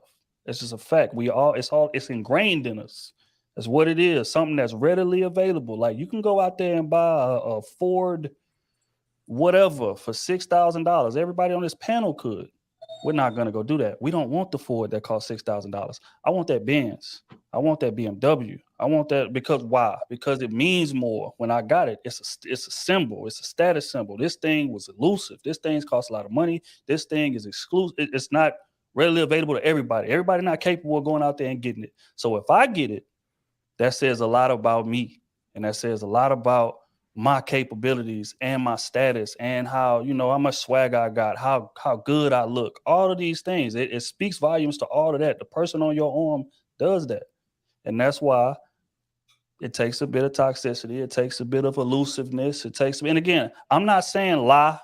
It's just a fact. It's ingrained in us. That's what it is. Something that's readily available. Like you can go out there and buy a Ford whatever for $6,000. Everybody on this panel could. We're not gonna go do that. We don't want the Ford that costs $6,000. I want that Benz. I want that BMW. I want that because why? Because it means more. When I got it, it's a symbol. It's a status symbol. This thing was elusive. This thing costs a lot of money. This thing is exclusive. It's not readily available to everybody. Everybody not capable of going out there and getting it. So if I get it, that says a lot about me, and that says a lot about my capabilities and my status and how much swag I got, how good I look, all of these things. It speaks volumes to all of that. The person on your arm does that. And that's why it takes a bit of toxicity. It takes a bit of elusiveness. And again, I'm not saying lie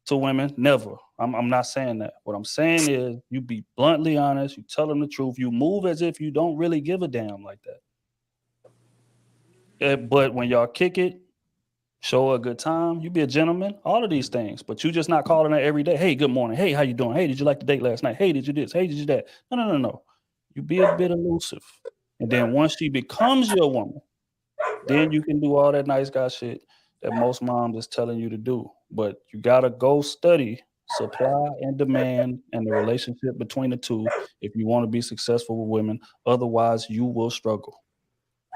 to women, never. I'm not saying that. What I'm saying is you be bluntly honest, you tell them the truth, you move as if you don't really give a damn like that. But when y'all kick it, show a good time, you be a gentleman, all of these things, but you just not calling her every day. Hey, good morning. Hey, how you doing? Hey, did you like the date last night? Hey, did you this? Hey, did you that? No. You be a bit elusive. And then once she becomes your woman, then you can do all that nice guy shit that most moms is telling you to do. But you gotta go study supply and demand and the relationship between the two if you want to be successful with women. Otherwise, you will struggle.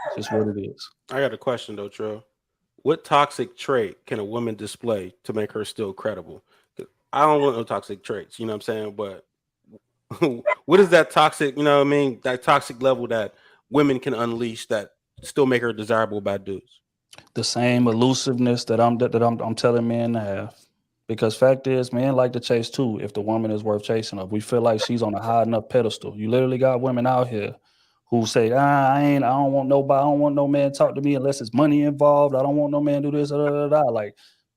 It's just what it is. I got a question though, Trill. What toxic trait can a woman display to make her still credible? I don't want no toxic traits, you know what I'm saying? But what is that toxic, that toxic level that women can unleash that still make her desirable by dudes? The same elusiveness that I'm telling men to have. Because fact is, men like to chase too if the woman is worth chasing of. We feel like she's on a high enough pedestal. You literally got women out here who say, I don't want nobody, I don't want no man talk to me unless it's money involved. I don't want no man do this, like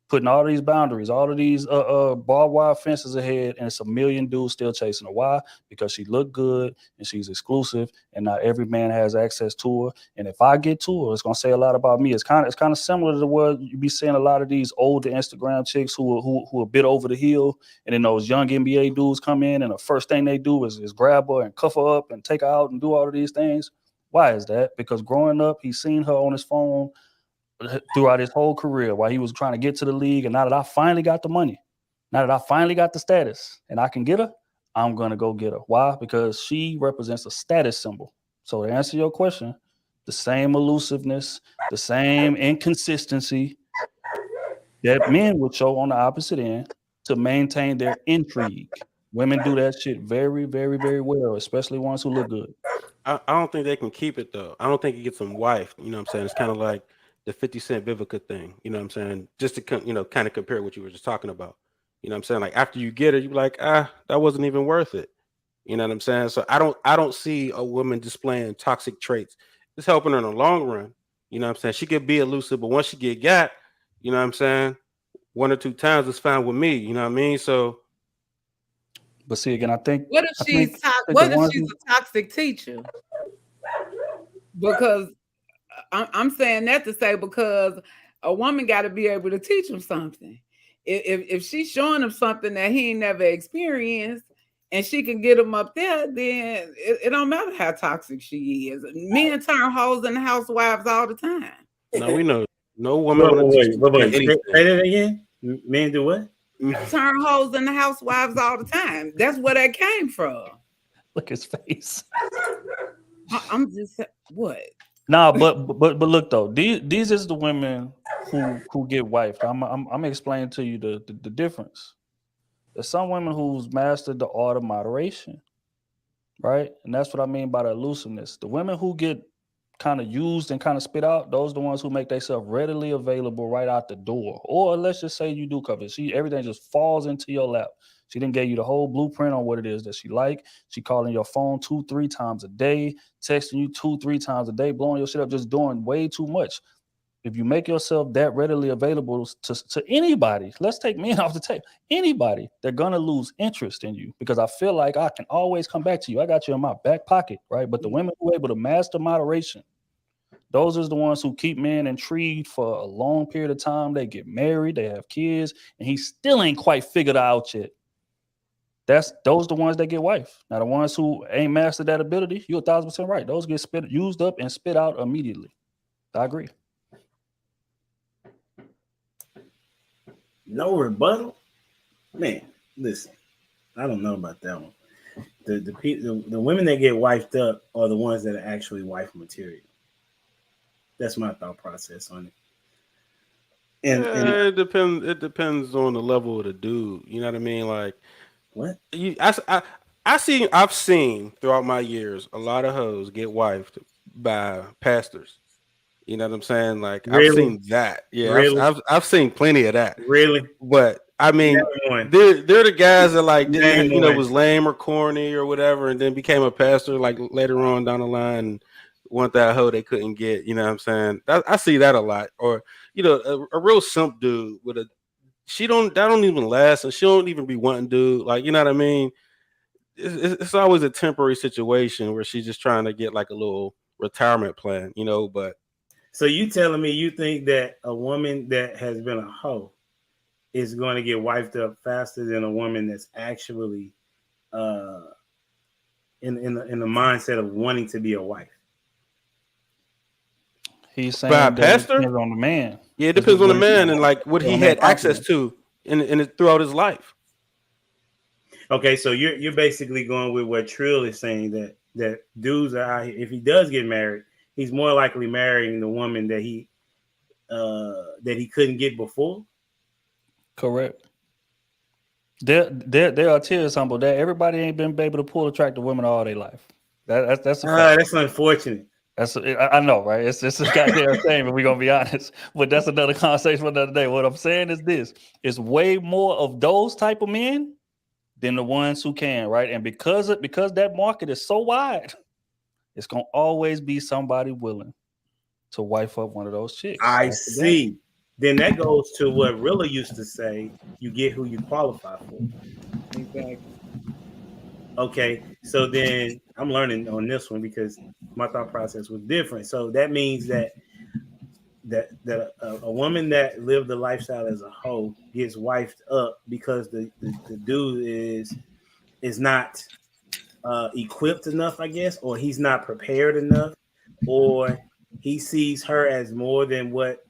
putting all these boundaries, all of these barbed wire fences ahead, and it's a million dudes still chasing her. Why? Because she looked good and she's exclusive, and not every man has access to her. And if I get to her, it's gonna say a lot about me. It's kind of similar to what you be seeing a lot of these older Instagram chicks who are a bit over the hill, and then those young NBA dudes come in, and the first thing they do is grab her and cuff her up and take her out and do all of these things. Why is that? Because growing up, he's seen her on his phone throughout his whole career while he was trying to get to the league. And now that I finally got the money, now that I finally got the status and I can get her, I'm going to go get her. Why? Because she represents a status symbol. So to answer your question, the same elusiveness, the same inconsistency that men would show on the opposite end to maintain their intrigue. Women do that shit very, very, very well, especially ones who look good. I don't think they can keep it though. I don't think it gets them wife. You know what I'm saying? It's kind of like the 50 Cent Vivica thing. You know what I'm saying? Just to kind of compare what you were just talking about. You know what I'm saying? Like after you get her, you're like, that wasn't even worth it. You know what I'm saying? So I don't see a woman displaying toxic traits. It's helping her in the long run. You know what I'm saying? She could be elusive, but once she get got, you know what I'm saying? 1 or 2 times is fine with me. You know what I mean? So, but see again, I think what if she's a toxic teacher? Because I'm saying that to say because a woman got to be able to teach him something. If she's showing him something that he ain't never experienced, and she can get him up there, then it don't matter how toxic she is. Men turn hoes into housewives all the time. No, we know no woman. Wait, say that again. Men do what? Turn hoes into housewives all the time. That's where that came from. Look his face. I'm just what? Nah, but look though, these is the women who get wifed. I'm explaining to you the difference. There's some women who's mastered the art of moderation, right? And that's what I mean by the elusiveness. The women who get kind of used and kind of spit out, those are the ones who make themselves readily available right out the door. Or let's just say you do cover it. Everything just falls into your lap. She didn't give you the whole blueprint on what it is that she like. She calling your phone 2-3 times a day, texting you 2-3 times a day, blowing your shit up, just doing way too much. If you make yourself that readily available to anybody, let's take men off the tape, anybody, they're going to lose interest in you because I feel like I can always come back to you. I got you in my back pocket, right? But the women who are able to master moderation, those are the ones who keep men intrigued for a long period of time. They get married, they have kids, and he still ain't quite figured out yet. Those are the ones that get wife. Now, the ones who ain't mastered that ability, you're 1,000% right. Those get used up and spit out immediately. I agree. No rebuttal, man. Listen, I don't know about that one. The women that get wifed up are the ones that are actually wife material. That's my thought process on it. And it depends. It depends on the level of the dude. You know what I mean? Like what? I've seen throughout my years a lot of hoes get wifed by pastors. You know what I'm saying? Like really? I've seen that. Yeah, really? I've seen plenty of that. Really? But I mean, they're the guys that like didn't was lame or corny or whatever, and then became a pastor like later on down the line and want that hoe they couldn't get. You know what I'm saying? I see that a lot. Or a real simp dude with that don't even last, and she don't even be wanting dude. Like you know what I mean? It's always a temporary situation where she's just trying to get like a little retirement plan, but. So you telling me you think that a woman that has been a hoe is going to get wifed up faster than a woman that's actually in the mindset of wanting to be a wife? He's saying that it depends on the man. Yeah, it depends on the man and like what he had access to in throughout his life. Okay, so you're basically going with what Trill is saying that dudes are out here, if he does get married, he's more likely marrying the woman that he couldn't get before. Correct. There are tears humble that everybody ain't been able to pull attractive women all their life. That's unfortunate. I know, right? It's a goddamn shame if we're gonna be honest. But that's another conversation for another day. What I'm saying is this: it's way more of those type of men than the ones who can, right? And because that market is so wide, it's gonna always be somebody willing to wife up one of those chicks. I see. Then that goes to what Rilla used to say: you get who you qualify for. Exactly. Okay, so then I'm learning on this one because my thought process was different. So that means that a woman that lived the lifestyle as a hoe gets wifed up because the dude is not equipped enough, I guess, or he's not prepared enough, or he sees her as more than what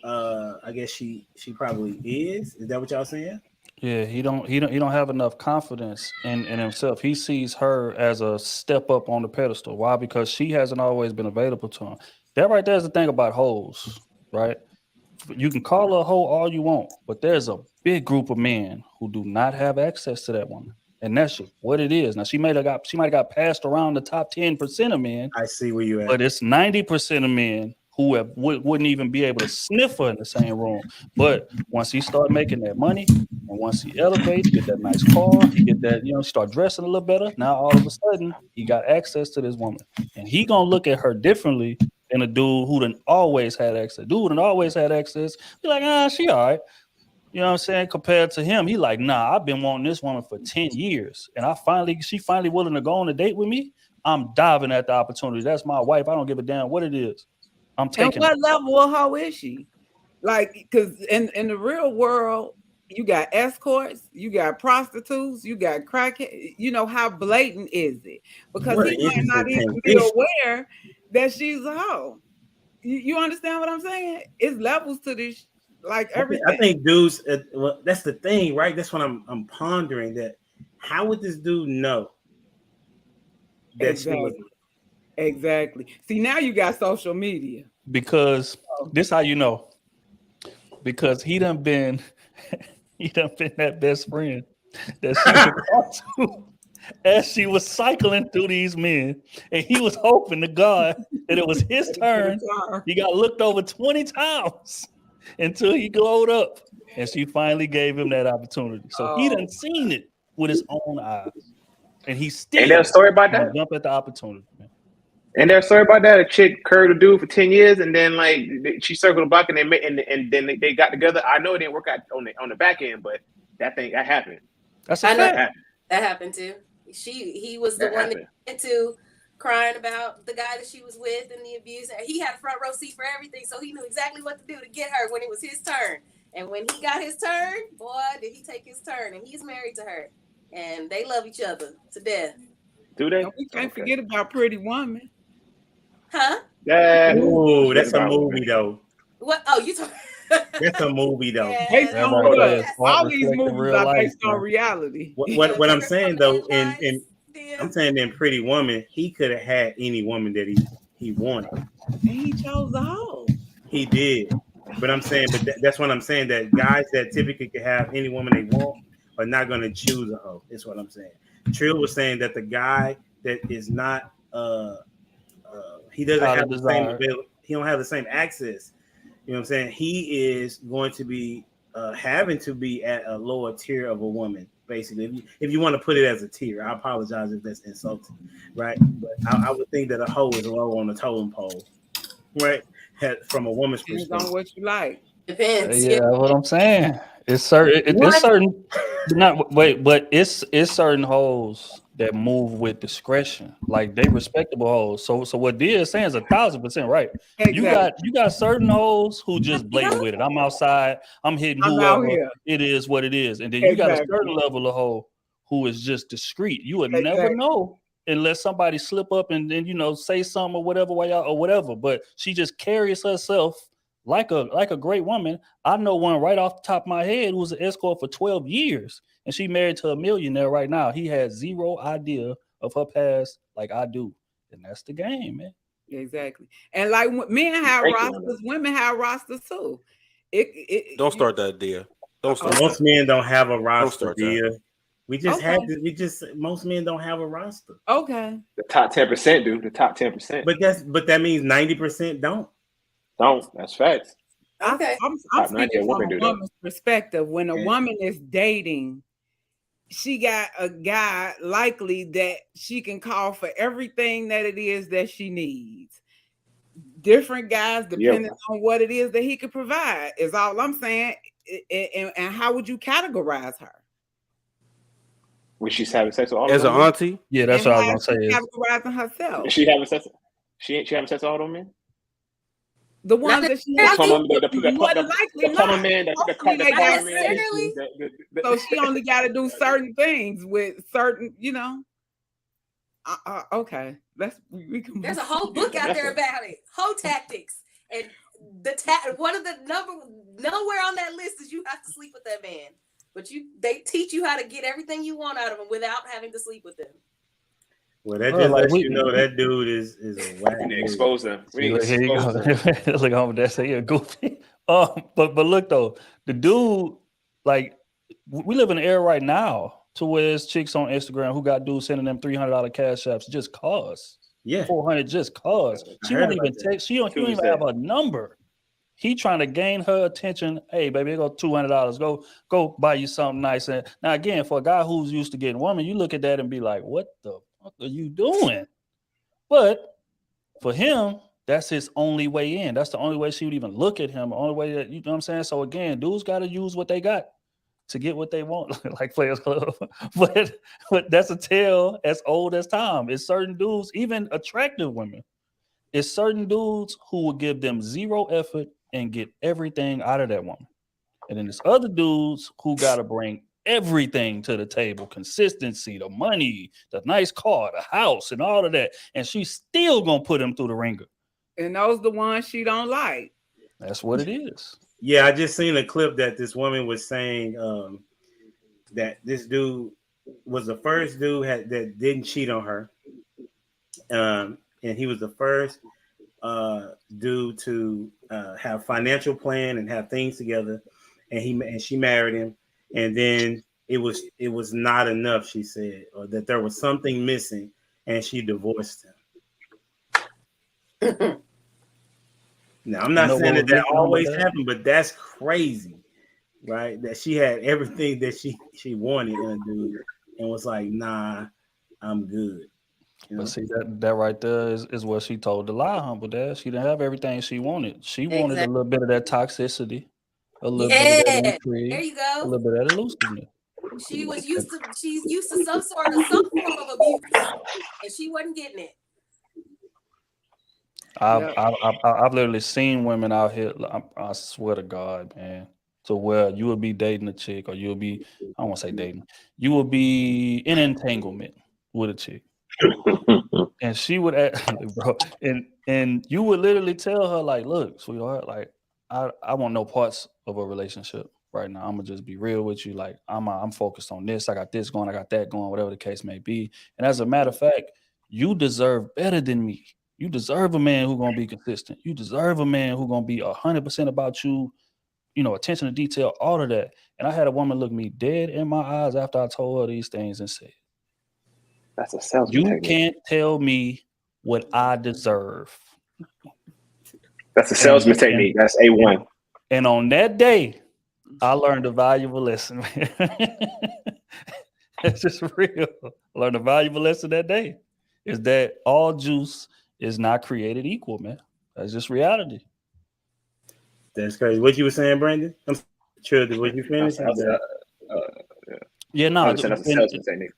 I guess she probably is. Is that what y'all saying? Yeah, he don't have enough confidence in himself. He sees her as a step up on the pedestal. Why? Because she hasn't always been available to him. That right there is the thing about hoes, right? You can call her a hoe all you want, but there's a big group of men who do not have access to that woman. And that's what it is. Now she might have got passed around the top 10% of men. I see where you at. But it's 90% of men who wouldn't even be able to sniff her in the same room. But once he start making that money, and once he elevates, get that nice car, he get that, start dressing a little better. Now all of a sudden, he got access to this woman. And he gonna look at her differently than a dude who done always had access. Dude done always had access. Be like, she all right. You know what I'm saying? Compared to him, he like, nah, I've been wanting this woman for 10 years. And she finally willing to go on a date with me. I'm diving at the opportunity. That's my wife. I don't give a damn what it is. I'm taking. And what level of hoe is she? Like, because in the real world, you got escorts, you got prostitutes, you got crackheads. You know, how blatant is it? Because he might not even be aware that she's a hoe. You understand what I'm saying? It's levels to this, like everything. I think dudes. Well, that's the thing, right? That's what I'm pondering. That how would this dude know? Exactly. See, now you got social media. Because this how you know. Because he done been that best friend that she could talk to as she was cycling through these men. And he was hoping to God that it was his turn. He got looked over 20 times until he glowed up. And she finally gave him that opportunity. So he done seen it with his own eyes. And he still ain't there a story about that? Jump at the opportunity, man. And there's a story about that. A chick curved a dude for 10 years, and then like she circled the block, and then they got together. I know it didn't work out on the back end, but that happened. That's a fact. That happened too. He was the one that went to crying about the guy that she was with and the abuse. He had a front row seat for everything, so he knew exactly what to do to get her when it was his turn. And when he got his turn, boy, did he take his turn. And he's married to her, and they love each other to death. Do they? And we can't forget about Pretty Woman. Huh? Ooh, that's a movie though. What? Oh, you talking? That's a movie though. Based on what? All these movies are based on reality. What I'm saying though, and I'm saying in Pretty Woman, he could have had any woman that he wanted. And he chose the hoe. He did. But I'm saying, that's what I'm saying, that guys that typically can have any woman they want are not going to choose a hoe. That's what I'm saying. Trill was saying that the guy that is not he doesn't have the same ability, he don't have the same access. You know what I'm saying? He is going to be having to be at a lower tier of a woman, basically. If you want to put it as a tier, I apologize if that's insulting, right? But I would think that a hoe is low on the totem pole, right? From a woman's perspective. Depends on what you like. Depends. Yeah, what I'm saying. It's certain. It's certain. But it's certain hoes that move with discretion. Like they respectable hoes. So what Dia is saying is 1,000% right. Exactly. You got certain hoes who just blatant with it. I'm outside. I'm hitting whoever. It is what it is. And then you got a certain level of hoe who is just discreet. You would never know unless somebody slip up and then say something or whatever. But she just carries herself like a great woman. I know one right off the top of my head who was an escort for 12 years, and she married to a millionaire right now. He had zero idea of her past like I do, and that's the game, man. Exactly. And like men have rosters, women have rosters too. Don't start that, Dia. Don't start. Most men don't have a roster, Dia. We just most men don't have a roster. Okay. The top 10% do. The top 10%. But that means 90% don't. That's facts. Okay. I'm speaking from a woman's perspective. When a woman is dating, she got a guy likely that she can call for everything that it is that she needs. Different guys, depending on what it is that he could provide, is all I'm saying. And how would you categorize her? When she's having sex with all as an auntie? Yeah, that's what I was gonna say. Categorizing herself. Is she having sex? She having sex with all those men? The ones that she has, the plumber man, so she only got to do certain things with certain, okay. There's a whole book out there about it. Hoe tactics. And one of the nowhere on that list is you have to sleep with that man. But they teach you how to get everything you want out of him without having to sleep with them. Well, that just lets you know that dude is a whack. We need to expose them. We need to Here you expose go. them. Look over there, say you're goofy. But look though, the dude, like, we live in an era right now to where there's chicks on Instagram who got dudes sending them $300 cash apps just cause. Yeah, 400 just cause. She won't even text. She don't even have a number. He trying to gain her attention. Hey, baby, here go $200. Go buy you something nice. And now again, for a guy who's used to getting women, you look at that and be like, what the fuck are you doing? But for him, that's his only way in. That's the only way she would even look at him. The only way that, you know what I'm saying? So again, dudes got to use what they got to get what they want, like Players Club. but that's a tale as old as time. It's certain dudes, even attractive women, it's certain dudes who will give them zero effort and get everything out of that woman. And then there's other dudes who got to bring everything to the table: consistency, the money, the nice car, the house, and all of that. And she's still going to put him through the ringer. And those the ones she don't like. That's what it is. Yeah, I just seen a clip that this woman was saying that this dude was the first dude that didn't cheat on her. And he was the first dude to have financial plan and have things together, and she married him, and then it was not enough, she said, or that there was something missing, and she divorced him. Now, I'm not saying that always happened, but that's crazy, right? That she had everything that she wanted in a dude and was like, nah, I'm good. You know? But see, that right there is what she told the lie, Humble Dad. She didn't have everything she wanted. She wanted a little bit of that toxicity, a little bit of that intrigue, there you go. a little bit of that elusiveness. She's used to some form of abuse, and she wasn't getting it. I've literally seen women out here, I swear to God, man, to where you will be dating a chick, or you'll be, I don't want to say dating, you will be in entanglement with a chick. And she would bro, and you would literally tell her, like, look, sweetheart, like, I want no parts of a relationship right now. I'm gonna just be real with you. Like, I'm focused on this. I got this going, I got that going, whatever the case may be. And as a matter of fact, you deserve better than me. You deserve a man who's gonna be consistent. You deserve a man who's gonna be 100% about you, attention to detail, all of that. And I had a woman look me dead in my eyes after I told her these things and said, that's a salesman you technique. can't tell me what I deserve. That's a salesman technique. That's A1. And on that day, I learned a valuable lesson. It's just real. I learned a valuable lesson that day. Is that all juice is not created equal, man. That's just reality. That's crazy. What you were saying, Brandon? I'm sure that what you finished. Yeah, no. That's a salesman technique.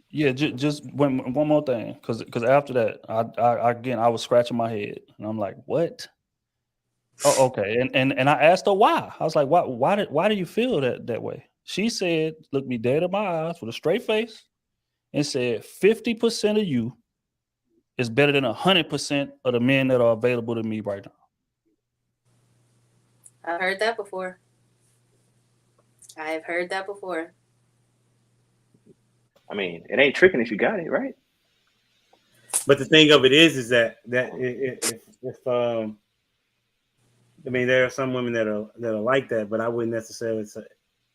Yeah, just one more thing, because after that, I was scratching my head, and I'm like, what? Oh, okay. And I asked her why. I was like, why do you feel that way? She said, looked me dead in my eyes with a straight face, and said, 50% of you is better than 100% of the men that are available to me right now. I've heard that before. I mean, it ain't tricking if you got it, right? But the thing of it is that if I mean, there are some women that are like that, but I wouldn't necessarily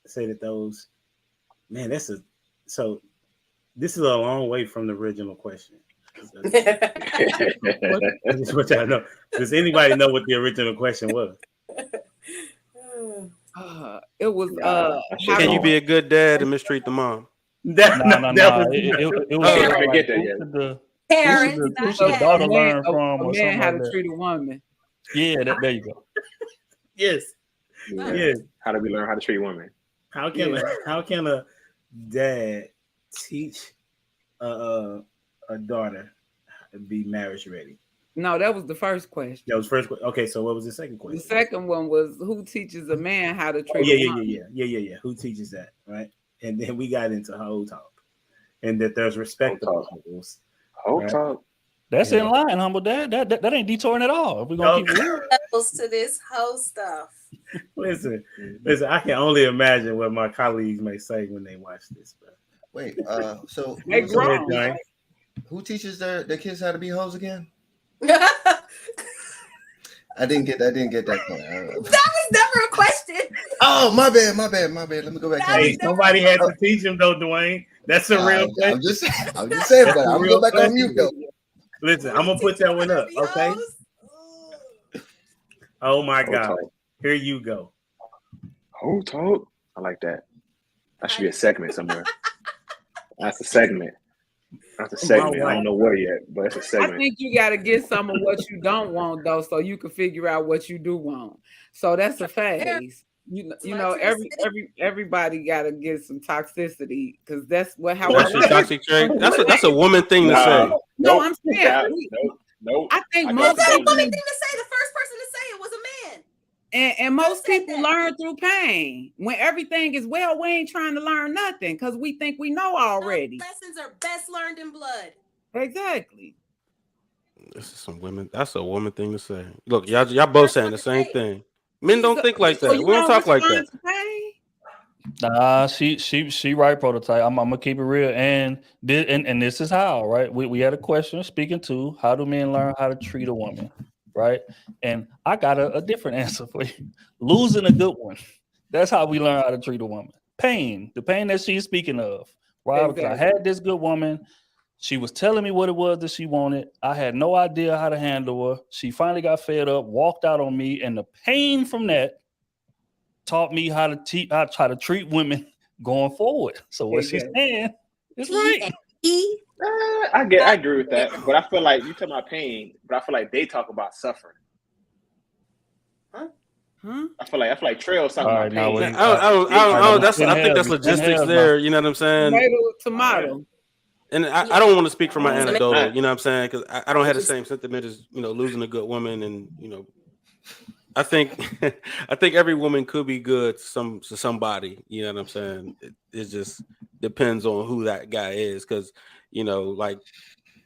say that those. Man, so this is a long way from the original question. Which I know. Does anybody know what the original question was? It was. Can you be a good dad and mistreat the mom? No. It was parents. The daughter learn from, or man how like to treat a woman. Yeah, there you go. Yes. Yeah. How do we learn how to treat women? How can a dad teach a daughter to be marriage ready? No, that was the first question. That was first. Okay, so what was the second question? The second one was, who teaches a man how to treat a woman? Yeah. Who teaches that, right? And then we got into whole talk, and that there's respect. Whole talk. That's in line, humble dad. That ain't detouring at all. If we're gonna keep it real. Levels to this whole stuff. Listen. I can only imagine what my colleagues may say when they watch this. Bro. Wait, so They grown. who teaches their kids how to be hoes again? That I didn't get that point. was never a question. Oh, my bad. Let me go back. Hey, somebody had to teach him though, Dwayne. That's a real question. I'm just saying, but I'm gonna go back on mute though. Listen, I'm gonna put that one up, okay? Oh my God. Here you go. Who told? I like that. That should be a segment somewhere. That's a segment. I don't know where yet, but it's a segment. I think you got to get some of what you don't want though, so you can figure out what you do want. So that's a phase. You know, everybody got to get some toxicity because that's how that's a toxic trait. That's a woman thing to say. No, I'm saying. No. I think most. That's a woman thing to say. The first person to say it was a man. And most people learn through pain. When everything is well, we ain't trying to learn nothing because we think we know already. Lessons are best learned in blood. Exactly. This is some women. That's a woman thing to say. Look, y'all both saying the same thing. Men don't think like that. We don't talk like that. Nah, she right, prototype. I'm gonna keep it real, and this is how, right? We had a question speaking to how do men learn how to treat a woman, right? And I got a different answer for you. Losing a good one. That's how we learn how to treat a woman. Pain, the pain that she's speaking of, right? Exactly. Because I had this good woman. She was telling me what it was that she wanted. I had no idea how to handle her. She finally got fed up, walked out on me, and the pain from that taught me how to try to treat women going forward. So what she's saying is right. I agree with that, but I feel like you talk about pain, but I feel like they talk about suffering. I feel like Trail's talking about pain. I think that's logistics there. You know what I'm saying? Tomato. And I don't want to speak for my anecdotal, you know what I'm saying? Because I don't have the same sentiment as, losing a good woman. And, I think every woman could be good to somebody, you know what I'm saying? It just depends on who that guy is. Because, like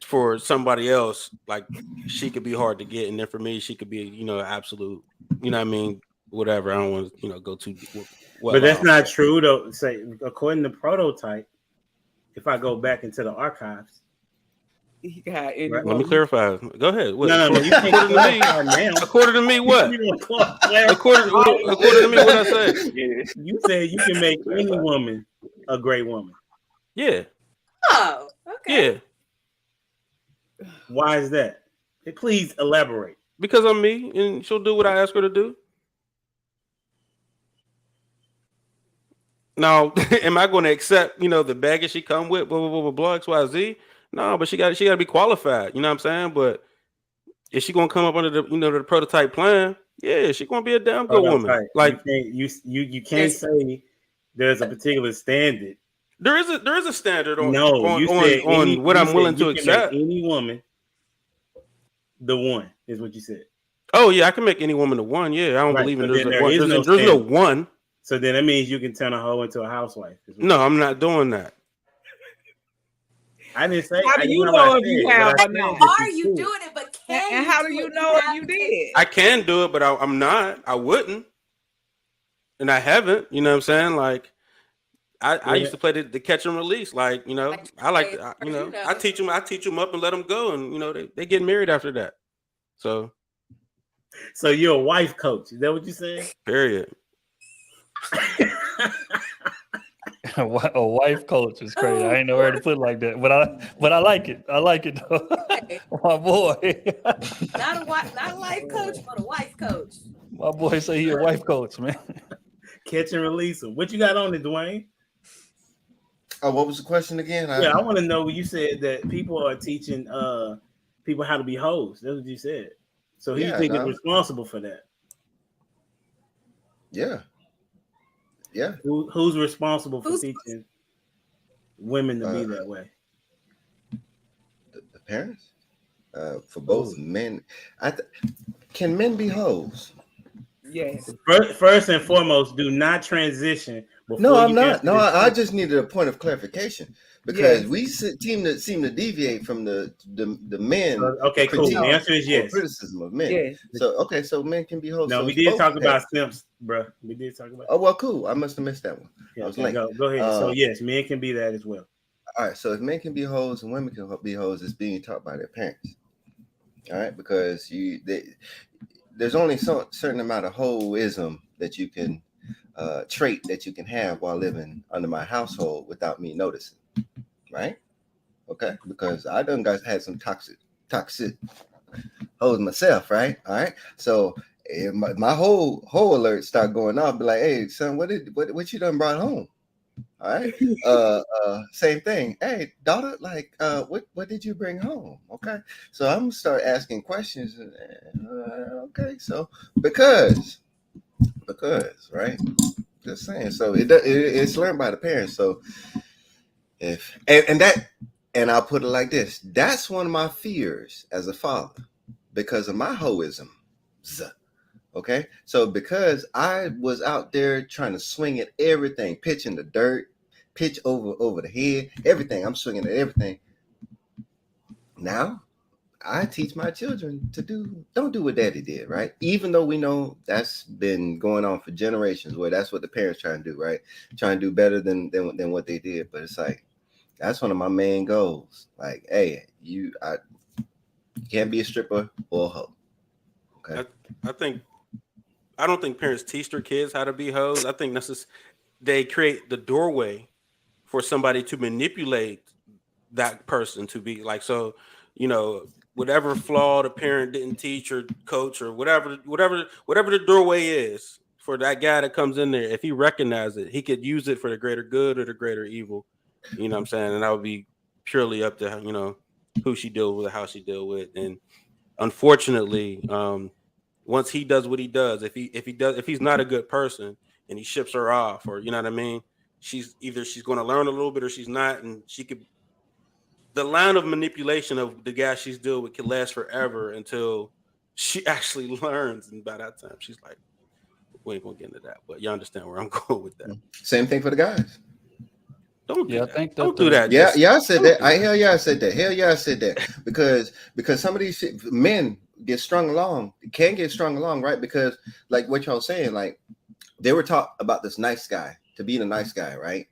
for somebody else, like she could be hard to get. And then for me, she could be, absolute, you know what I mean? Whatever. I don't want to, go too deep. But that's not true, though. Say, according to Prototype, if I go back into the archives, let me clarify. Go ahead. What? No. You can't according to me, what? according to me, what I say? You said you can make any woman a great woman. Yeah. Oh, okay. Yeah. Why is that? Please elaborate. Because I'm me, and she'll do what I ask her to do. Now, am I going to accept, the baggage she come with, blah, blah, blah, blah, XYZ? No, but she got to be qualified. You know what I'm saying? But is she going to come up under the, the prototype plan? Yeah, she's going to be a damn good woman. Right. Like you can't say there's a particular standard. There is a standard on what I'm willing to accept. Any woman, the one is what you said. Oh yeah, I can make any woman the one. Yeah, I don't believe in there's no one. So then that means you can turn a hoe into a housewife. No, I'm not doing that. I didn't say. How do you know if you have or not? Are you doing it? But can and how do you know if you did? I can do it, but I'm not. I wouldn't, and I haven't. You know what I'm saying? Like, I used to play the catch and release. Like, I like, I teach them up and let them go, and they get married after that. So you're a wife coach. Is that what you're saying? Period. A wife coach is crazy. I ain't know where to put it like that, but I like it. I like it though. My boy. not a life coach, but a wife coach. My boy say he a wife coach, man. Catch and release him. What you got on it, Dwayne? Oh, what was the question again? I want to know. You said that people are teaching people how to be hoes. That's what you said. So he think is responsible for that. Yeah. Yeah. Who's responsible for teaching women to be that way? The parents? For both men. Can men be hoes? Yes. First and foremost, do not transition. No, I'm not. No, I just needed a point of clarification because Yes. we seem to deviate from the men. Okay, cool. The answer is yes. Criticism of men. Yes. So okay, so men can be hoes. No, so we it's did both talk about things. simps, bro. We did talk about. Oh well, cool. I must have missed that one. Yeah, I was okay, late. go ahead. So yes, men can be that as well. All right. So if men can be hoes and women can be hoes, it's being taught by their parents. All right, because there's only so certain amount of hoism that you can trait that you can have while living under my household without me noticing. Right? Okay, because I done had some toxic hoes myself, right? All right. So if my whole alert start going off, be like, hey son, what you done brought home? All right. Same thing. Hey, daughter, like what did you bring home? Okay. So I'm gonna start asking questions. Okay, so because right? Just saying. So it's learned by the parents. So if and I'll put it like this: that's one of my fears as a father because of my hoism. Okay, so because I was out there trying to swing at everything, pitch in the dirt, pitch over the head, everything. I'm swinging at everything. Now I teach my children to don't do what daddy did, right? Even though we know that's been going on for generations, where that's what the parents try to do, right? Trying to do better than what they did. But it's like that's one of my main goals. Like, hey, you can't be a stripper or a hoe. Okay. I don't think parents teach their kids how to be hoes. I think they create the doorway for somebody to manipulate that person to be like, so, whatever flaw the parent didn't teach or coach or whatever the doorway is for that guy that comes in there, if he recognizes it, he could use it for the greater good or the greater evil. You know what I'm saying? And that would be purely up to, who she deals with, how she deals with. And unfortunately, once he does what he does, if he's not a good person and he ships her off, or you know what I mean, she's going to learn a little bit or she's not, and the line of manipulation of the guy she's dealing with can last forever until she actually learns, and by that time she's like, we ain't gonna get into that, but you understand where I'm going with that. Same thing for the guys. Don't do Yeah, that. I think Don't do that. I said that. Hell yeah, I said that. Hell yeah, I said that. Because some of these men can get strung along, right? Because like what y'all saying, like they were taught about this nice guy to be the nice guy, right?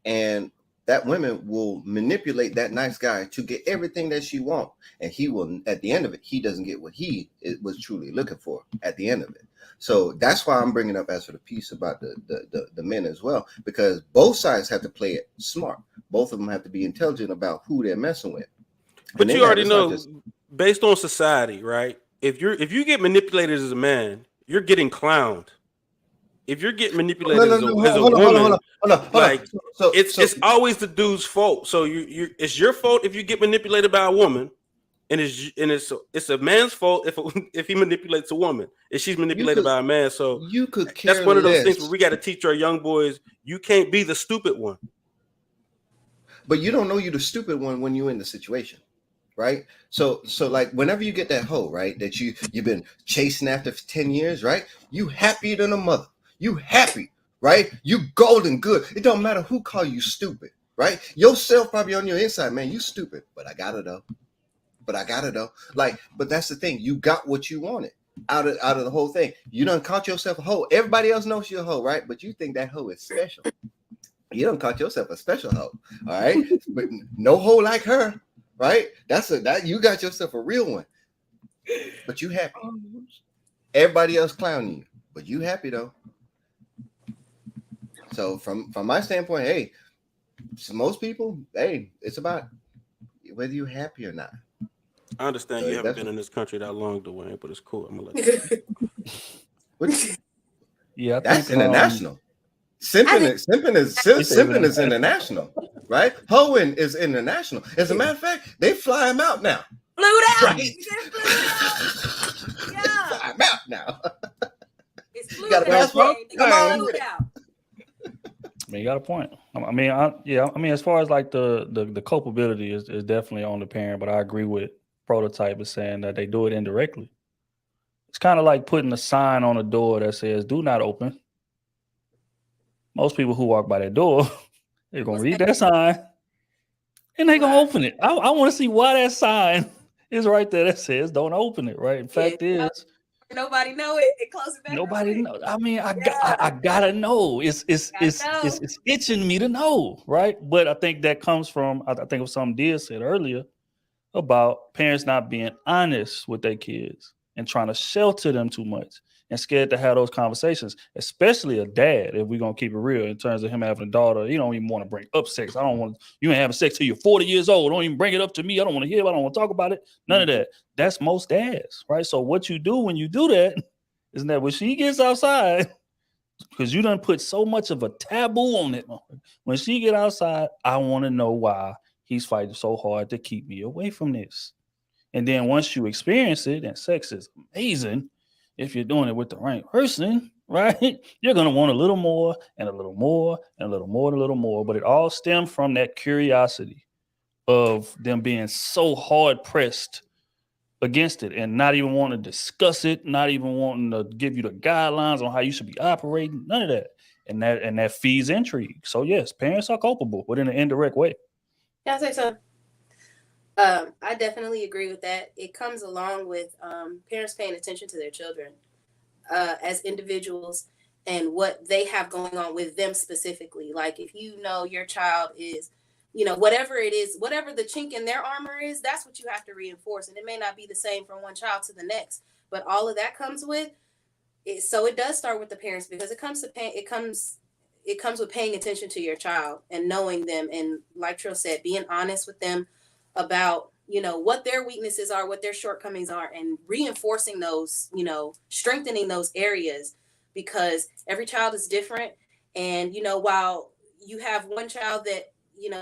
And that women will manipulate that nice guy to get everything that she wants, and he will, at the end of it, he doesn't get what he was truly looking for at the end of it. So that's why I'm bringing up as for the piece about the men as well, because both sides have to play it smart. Both of them have to be intelligent about who they're messing with. But you already know, based on society, right? If you get manipulated as a man, you're getting clowned. If you're getting manipulated as a woman, it's always the dude's fault. So it's your fault if you get manipulated by a woman, and it's a man's fault if he manipulates a woman, if she's manipulated by a man. So that's one of those things where we got to teach our young boys, you can't be the stupid one. But you don't know you're the stupid one when you're in the situation. Right. So like whenever you get that hoe, right, that you've been chasing after for 10 years, right? You happier than a mother. You happy, right? You golden good. It don't matter who call you stupid, right? Yourself probably on your inside, man, you stupid. But I got it though. Like, but that's the thing. You got what you wanted out of the whole thing. You done caught yourself a hoe. Everybody else knows you're a hoe, right? But you think that hoe is special. You done caught yourself a special hoe. All right. But no hoe like her. Right? That you got yourself a real one. But you happy. Everybody else clowning you. But you happy though. So from my standpoint, hey, most people, hey, it's about whether you're happy or not. I understand you haven't been in this country that long, Dwayne, but it's cool. I'm gonna let you. Yeah, that's international. Simping is international, right? Hoeing is international. As a matter of fact, they fly him out now. Flew out. Right? Yeah. Fly him out now. It's flew got a passport? Come on with it. I mean, you got a point. I mean, as far as like the culpability is definitely on the parent, but I agree with Prototype is saying that they do it indirectly. It's kind of like putting a sign on a door that says "Do not open." Most people who walk by that door, they're gonna read that sign and they gonna open it. I want to see why that sign is right there that says don't open it. Right. In fact is nobody know it and close it back. nobody Right. know. I mean, I gotta know. It's itching me to know, right? But I think that comes from I think it was something Dia said earlier about parents not being honest with their kids and trying to shelter them too much and scared to have those conversations, especially a dad, if we're going to keep it real in terms of him having a daughter. You don't even want to bring up sex. I don't want you ain't having sex till you're 40 years old. Don't even bring it up to me. I don't want to hear it. I don't want to talk about it. None of that. That's most dads, right? So what you do when you do that is that when she gets outside, because you done put so much of a taboo on it, when she get outside, I want to know why he's fighting so hard to keep me away from this. And then once you experience it, and sex is amazing, if you're doing it with the right person, right? You're going to want a little more and a little more and a little more and a little more. But it all stems from that curiosity of them being so hard pressed against it and not even wanting to discuss it, not even wanting to give you the guidelines on how you should be operating, none of that. And that feeds intrigue. So yes, parents are culpable, but in an indirect way. Can I say something? I definitely agree with that. It comes along with parents paying attention to their children as individuals and what they have going on with them specifically. Like if you know your child is, whatever it is, whatever the chink in their armor is, that's what you have to reinforce. And it may not be the same from one child to the next, but all of that comes with it. So it does start with the parents because it comes with paying attention to your child and knowing them. And like Trill said, being honest with them about, what their weaknesses are, what their shortcomings are, and reinforcing those, strengthening those areas, because every child is different. And, while you have one child that,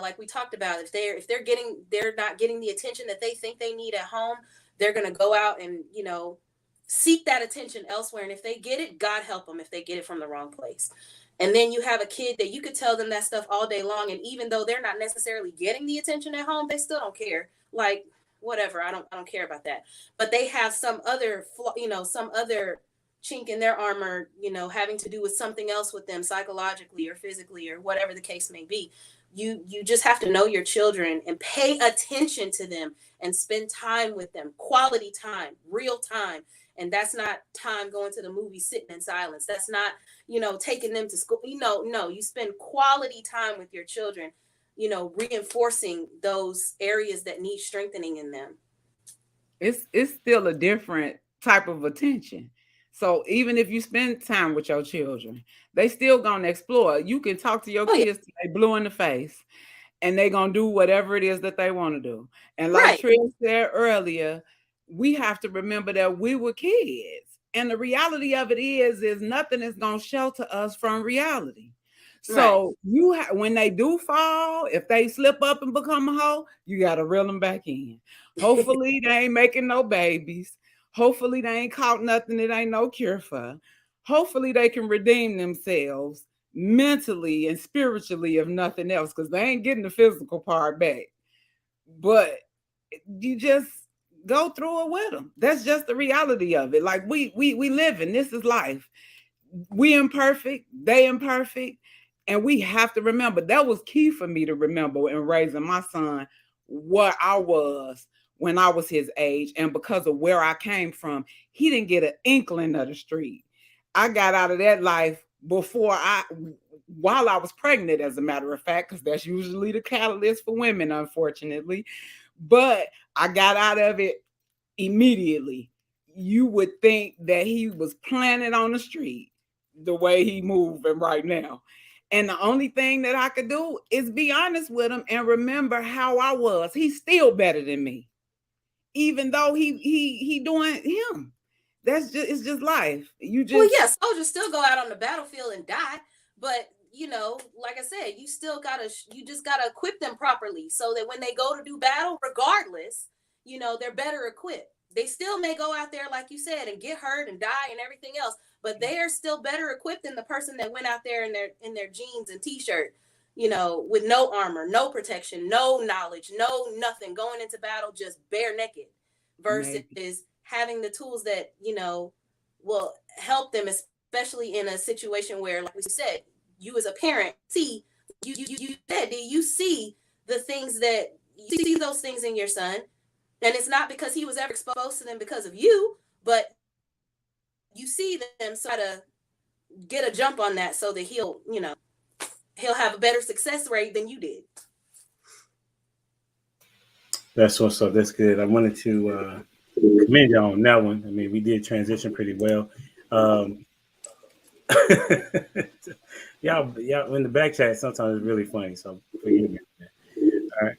like we talked about, if they're not getting the attention that they think they need at home, they're going to go out and, seek that attention elsewhere. And if they get it, God help them if they get it from the wrong place. And then you have a kid that you could tell them that stuff all day long. And even though they're not necessarily getting the attention at home, they still don't care. Like, whatever, I don't care about that. But they have some other, some other chink in their armor, having to do with something else with them psychologically or physically or whatever the case may be. You just have to know your children and pay attention to them and spend time with them, quality time, real time. And that's not time going to the movie, sitting in silence. That's not, taking them to school. No, you spend quality time with your children, reinforcing those areas that need strengthening in them. It's still a different type of attention. So even if you spend time with your children, they still gonna explore. You can talk to your kids till they blue in the face, and they gonna do whatever it is that they want to do. And like Trill said earlier, we have to remember that we were kids. And the reality of it is nothing is going to shelter us from reality. So when they do fall, if they slip up and become a hoe, you got to reel them back in. Hopefully they ain't making no babies. Hopefully they ain't caught nothing that ain't no cure for. Hopefully they can redeem themselves mentally and spiritually, if nothing else, because they ain't getting the physical part back. But you just go through it with them. That's just the reality of it. Like we live in, this is life. We imperfect, they imperfect, and we have to remember. That was key for me to remember in raising my son, what I was when I was his age, and because of where I came from, he didn't get an inkling of the street. I got out of that life while I was pregnant, as a matter of fact, because that's usually the catalyst for women, unfortunately. But I got out of it immediately. You would think that he was planted on the street the way he moving right now. And the only thing that I could do is be honest with him and remember how I was. He's still better than me, even though he doing him. It's just life. Soldiers still go out on the battlefield and die, but like I said, you just gotta equip them properly so that when they go to do battle, regardless, they're better equipped. They still may go out there, like you said, and get hurt and die and everything else, but they are still better equipped than the person that went out there in their jeans and t-shirt, with no armor, no protection, no knowledge, no nothing, going into battle just bare naked, versus having the tools that will help them, especially in a situation where, like we said, you as a parent see you see the things that you see those things in your son, and it's not because he was ever exposed to them because of you, but you see them try to get a jump on that so that he'll have a better success rate than you did. That's what's up. That's good. I wanted to commend y'all on that one. I mean, we did transition pretty well. Y'all, in the back chat, sometimes it's really funny. So forgive me. All right.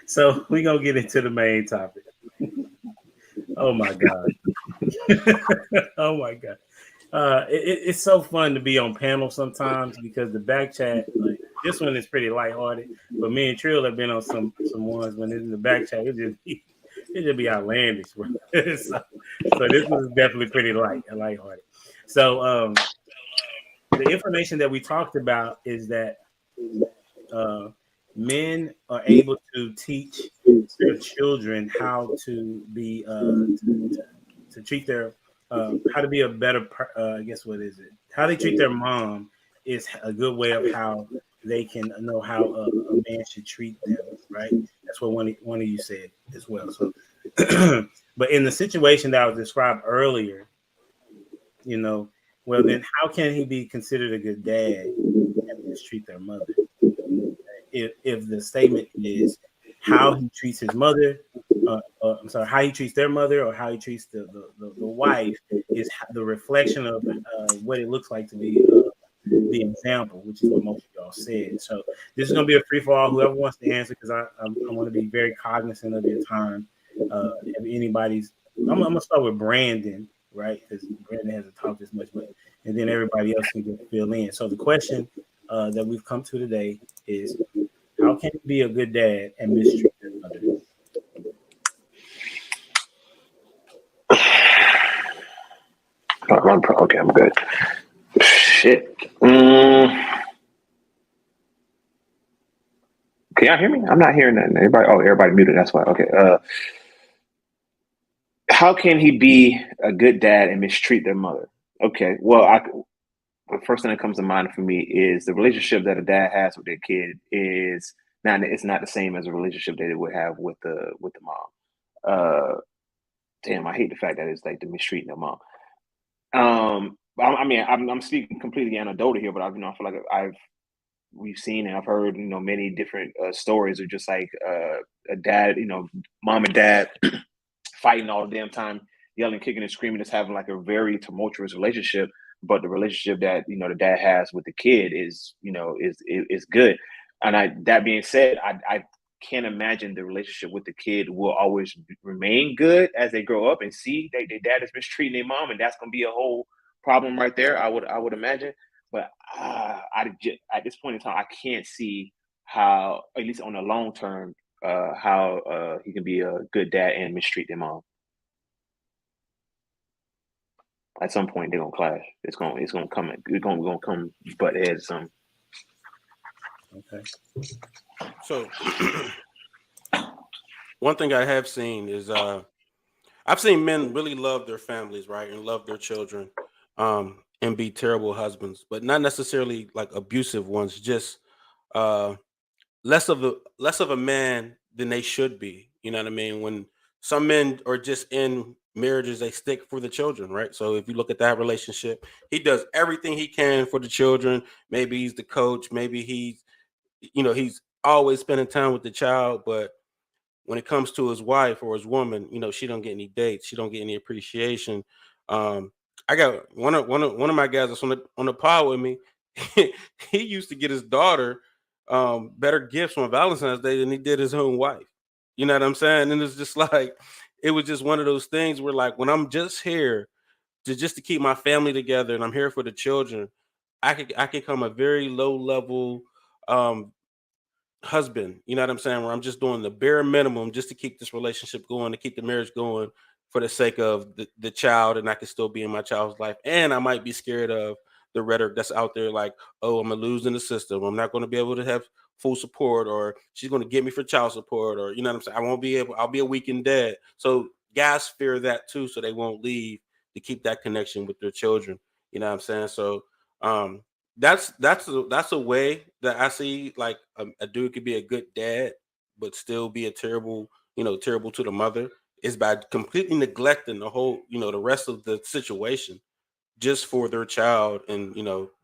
So we're going to get into the main topic. Oh, my God. Oh, my God. It's so fun to be on panel sometimes because the back chat, like this one is pretty lighthearted, but me and Trill have been on some ones when it's in the back chat, it just be outlandish, bro. so this one is definitely pretty lighthearted. So the information that we talked about is that men are able to teach their children how to be to treat their how to be a better I guess what is it? How they treat their mom is a good way of how they can know how a man should treat them, right? That's what one of you said as well. So, but in the situation that I was described earlier, well then how can he be considered a good dad and mistreat their mother? If the statement is how he treats his mother, how he treats their mother, or how he treats the wife is the reflection of what it looks like to be the example, which is what most of y'all said. So this is going to be a free for all. Whoever wants to answer, because I want to be very cognizant of your time. If anybody's, I'm going to start with Brandon, right? Because Brandon hasn't talked as much, and then everybody else can get fill in. So the question that we've come to today is, how can you be a good dad and mistreat your mother? Okay, I'm good. Shit. Can y'all hear me? I'm not hearing that. Everybody muted. That's why. Okay. How can he be a good dad and mistreat their mother? Okay. Well, the first thing that comes to mind for me is the relationship that a dad has with their kid is not. It's not the same as a relationship that they would have with the mom. Damn, I hate the fact that it's like the mistreating their mom. I mean, I'm speaking completely anecdotal here, but I feel like we've seen and I've heard many different stories of just like a dad, mom and dad fighting all the damn time, yelling, kicking, and screaming, just having like a very tumultuous relationship. But the relationship that the dad has with the kid is good. And that being said, I can't imagine the relationship with the kid will always remain good as they grow up and see that their dad is mistreating their mom, and that's going to be a whole problem right there. I would imagine, but at this point in time, I can't see how, at least on the long term, how he can be a good dad and mistreat their mom. At some point, they're gonna clash. It's gonna come butt heads. Some. Okay. So one thing I have seen is I've seen men really love their families, right, and love their children, and be terrible husbands, but not necessarily like abusive ones. Just less of a man than they should be. You know what I mean? When some men are just in marriages, they stick for the children, right? So if you look at that relationship, he does everything he can for the children. Maybe he's the coach. Maybe he's always spending time with the child, but when it comes to his wife or his woman, she don't get any dates, she don't get any appreciation. I got one of my guys that's on the pod with me. He used to get his daughter better gifts on Valentine's Day than he did his own wife. You know what I'm saying? And it's just like it was just one of those things where, like, when I'm just here to keep my family together and I'm here for the children, I could come a very low level husband, you know what I'm saying, where I'm just doing the bare minimum just to keep this relationship going, to keep the marriage going for the sake of the child, and I can still be in my child's life. And I might be scared of the rhetoric that's out there, like, oh, I'm gonna lose in the system, I'm not going to be able to have full support, or she's going to get me for child support, or you know what I'm saying, I'll be a weekend dad. So guys fear that too, so they won't leave to keep that connection with their children. You know what I'm saying? So that's a way that I see like a dude could be a good dad, but still be a terrible, terrible to the mother, is by completely neglecting the whole, the rest of the situation just for their child, and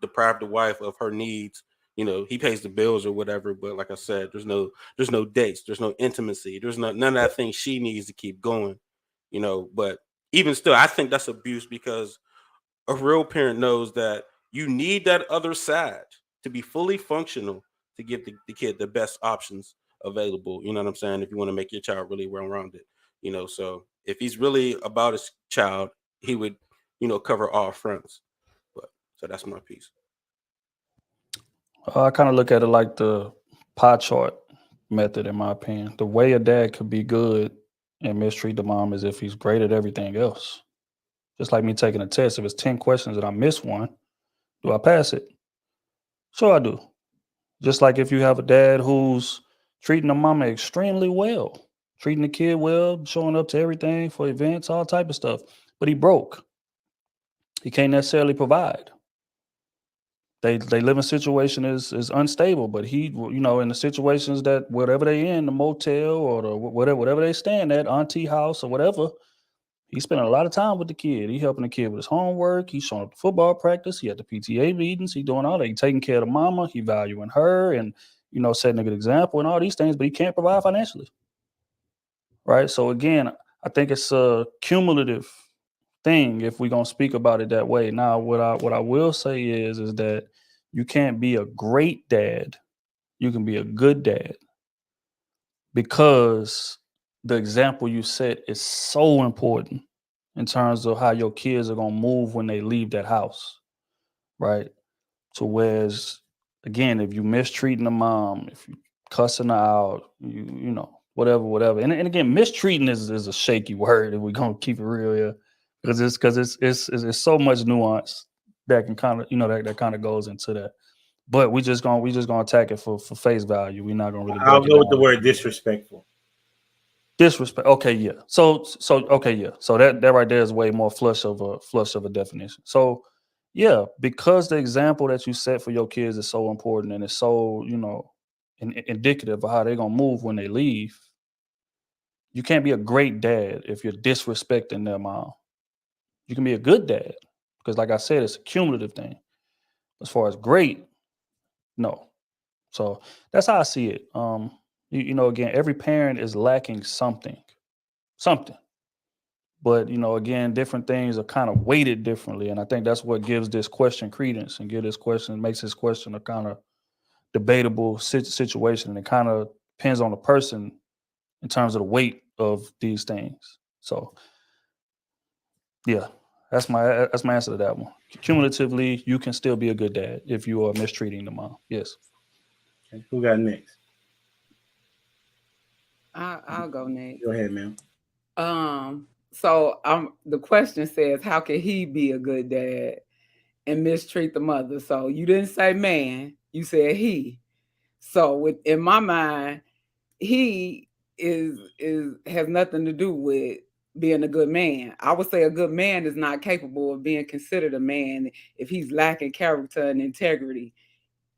deprive the wife of her needs. He pays the bills or whatever, but like I said, there's no dates, there's no intimacy, there's none of that thing she needs to keep going. But even still, I think that's abuse, because a real parent knows that you need that other side to be fully functional, to give the kid the best options available. You know what I'm saying? If you want to make your child really well rounded, so if he's really about his child, he would, cover all fronts. But so that's my piece. I kind of look at it like the pie chart method, in my opinion. The way a dad could be good and mistreat the mom is if he's great at everything else. Just like me taking a test. If it's 10 questions and I miss one, do I pass it? Sure, I do. Just like if you have a dad who's treating the mama extremely well, treating the kid well, showing up to everything for events, all type of stuff, but he broke. He can't necessarily provide. They live in situation is unstable, but he, in the situations that whatever they in, the motel or the whatever they staying at, auntie house or whatever, he's spending a lot of time with the kid. He helping the kid with his homework. He's showing up to football practice. He at the PTA meetings. He doing all that. He taking care of the mama. He valuing her and, setting a good example and all these things, but he can't provide financially. Right. So again, I think it's a cumulative thing if we're gonna speak about it that way. Now, what I will say is that you can't be a great dad. You can be a good dad, because the example you set is so important in terms of how your kids are gonna move when they leave that house, right? So whereas, again, if you mistreating the mom, if you cussing her out, whatever. And again, mistreating is a shaky word if we're gonna keep it real here. Because it's so much nuance that can kind of, that kind of goes into that. But we just gonna attack it for face value. We're not gonna really break I'll it go with down. the word disrespectful. Disrespect. Okay, yeah. So okay, yeah. So that right there is way more flush of a definition. So yeah, because the example that you set for your kids is so important and it's so, indicative of how they're gonna move when they leave. You can't be a great dad if you're disrespecting their mom. You can be a good dad because, like I said, it's a cumulative thing. As far as great, no. So that's how I see it. Again, every parent is lacking something. But again, different things are kind of weighted differently, and I think that's what gives this question credence and makes this question a kind of debatable situation, and it kind of depends on the person in terms of the weight of these things. So yeah, that's my answer to that one. Cumulatively, you can still be a good dad if you are mistreating the mom. Yes. Okay. Who got next? I'll go next. Go ahead, ma'am. So the question says, how can he be a good dad and mistreat the mother? So you didn't say man, you said he. So in my mind, he has nothing to do with being a good man. I would say a good man is not capable of being considered a man if he's lacking character and integrity,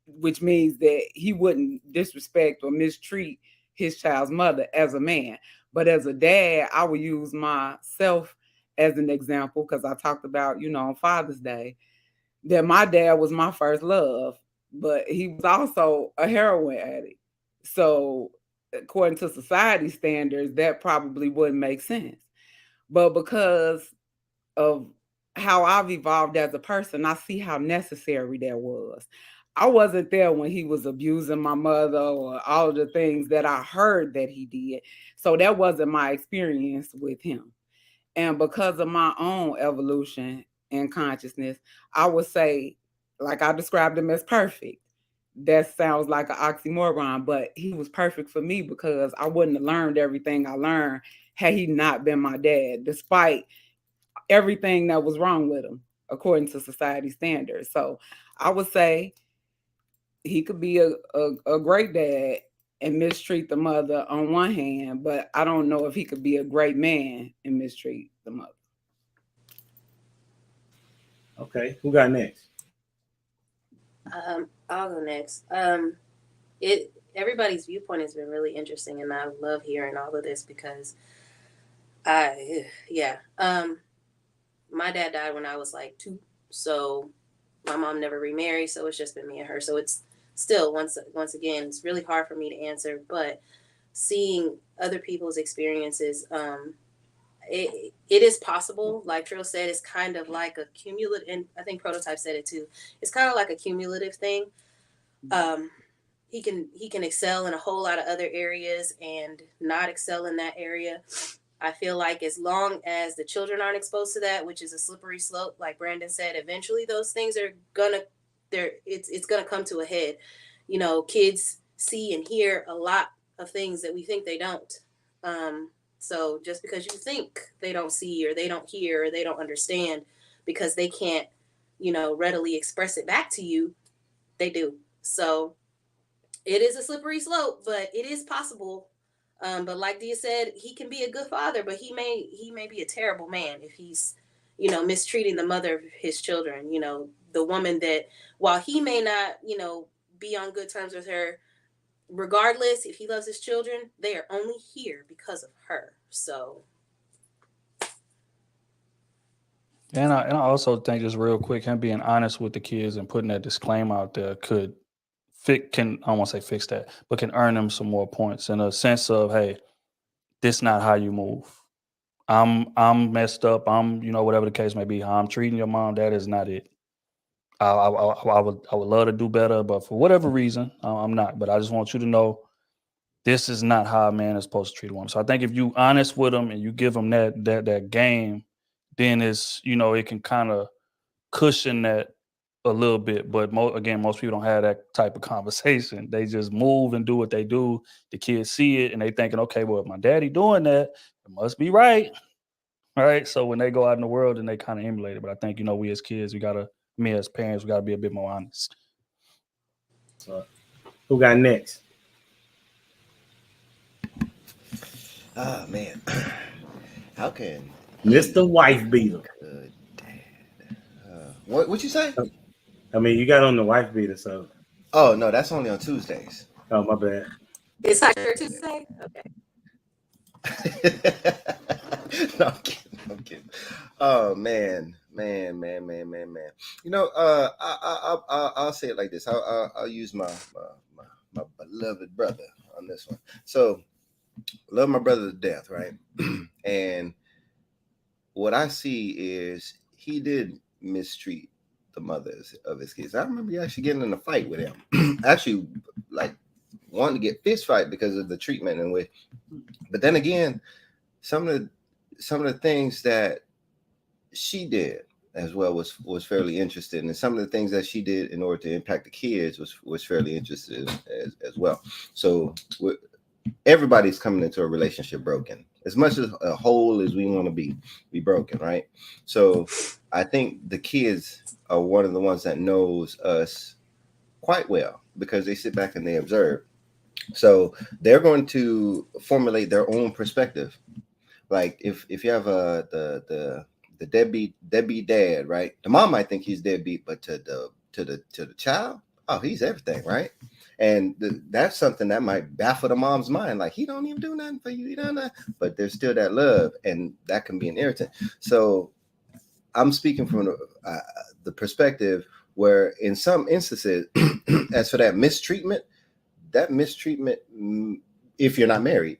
which means that he wouldn't disrespect or mistreat his child's mother as a man. But as a dad, I would use myself as an example because I talked about, on Father's Day, that my dad was my first love, but he was also a heroin addict. So, according to society standards, that probably wouldn't make sense. But because of how I've evolved as a person, I see how necessary that was. I wasn't there when he was abusing my mother or all of the things that I heard that he did. So that wasn't my experience with him. And because of my own evolution and consciousness, I would say, like I described him as perfect. That sounds like an oxymoron, but he was perfect for me because I wouldn't have learned everything I learned had he not been my dad, despite everything that was wrong with him, according to society standards. So I would say he could be a great dad and mistreat the mother on one hand, but I don't know if he could be a great man and mistreat the mother. Okay, who got next? I'll go next. Everybody's viewpoint has been really interesting, and I love hearing all of this because my dad died when I was like 2, so my mom never remarried, so it's just been me and her. So it's still once again, it's really hard for me to answer, but seeing other people's experiences, it is possible. Like Trill said, it's kind of like a cumulative, and I think Prototype said it too. It's kind of like a cumulative thing. He can excel in a whole lot of other areas and not excel in that area. I feel like as long as the children aren't exposed to that, which is a slippery slope, like Brandon said, eventually those things are it's gonna come to a head. You know, kids see and hear a lot of things that we think they don't. So just because you think they don't see or they don't hear or they don't understand because they can't, readily express it back to you, they do. So it is a slippery slope, but it is possible. But like Dia said, he can be a good father, but he may be a terrible man if he's, mistreating the mother of his children. The woman that, while he may not, be on good terms with her, regardless, if he loves his children, they are only here because of her. So. And I also think, just real quick, him being honest with the kids and putting that disclaimer out there I don't want to say fix that, but can earn them some more points in a sense of, hey, this not how you move. I'm messed up. Whatever the case may be, how I'm treating your mom, that is not it. I would love to do better, but for whatever reason, I'm not. But I just want you to know, this is not how a man is supposed to treat a woman. So I think if you honest with them and you give them that game, then it can kind of cushion that a little bit. But most people don't have that type of conversation. They just move and do what they do. The kids see it and they thinking, okay, well, if my daddy doing that, it must be right. Right. So when they go out in the world, then they kind of emulate it. But I think, we as kids, me as parents, we gotta be a bit more honest. Who got next? Ah, man. How can Mr. Wife Beater? Good dad. What you say? I mean, you got on the wife beater, so. Oh no, that's only on Tuesdays. Oh, my bad. It's Hot Shirt Tuesday? Okay. No, I'm kidding. Oh man. I'll say it like this. I'll use my beloved brother on this one. So, love my brother to death, right? And what I see is he did mistreat the mothers of his kids. I remember actually getting in a fight with him. Actually, like wanting to get fist fight because of the treatment and way. But then again, some of the things that she did as well was fairly interesting, and some of the things that she did in order to impact the kids was fairly interesting as well. So everybody's coming into a relationship broken. As much as a whole as we want to be broken, right? So I think the kids are one of the ones that knows us quite well because they sit back and they observe. So they're going to formulate their own perspective. Like if you have the deadbeat dad, right? The mom might think he's deadbeat, but to the child, oh, he's everything, right? And that's something that might baffle the mom's mind. Like, he don't even do nothing for you. He don't know. But there's still that love, and that can be an irritant. So I'm speaking from the perspective where in some instances, as for that mistreatment, if you're not married,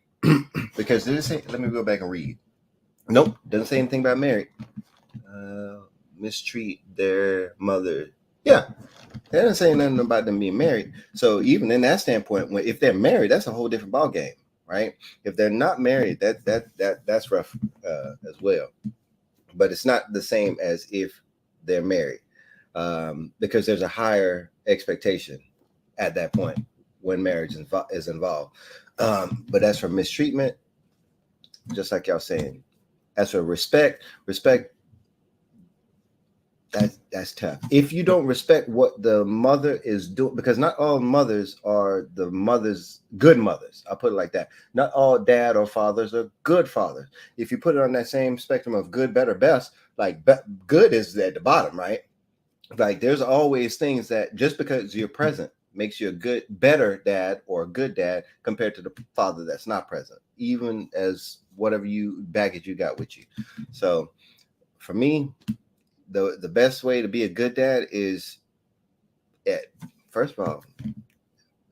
because let me go back and read. Nope, doesn't say anything about married. Mistreat their mother. Yeah. They didn't say nothing about them being married. So even in that standpoint, if they're married, that's a whole different ballgame, right? If they're not married, that's rough as well. But it's not the same as if they're married, because there's a higher expectation at that point when marriage is involved. But as for mistreatment, just like y'all saying, as for respect, that's tough. If you don't respect what the mother is doing, because not all mothers are the good mothers. I'll put it like that. Not all dad or fathers are good fathers. If you put it on that same spectrum of good, better, best, like good is at the bottom, right? Like there's always things that just because you're present makes you a better dad or a good dad compared to the father that's not present, even as whatever baggage you got with you. So for me, the best way to be a good dad is, first of all,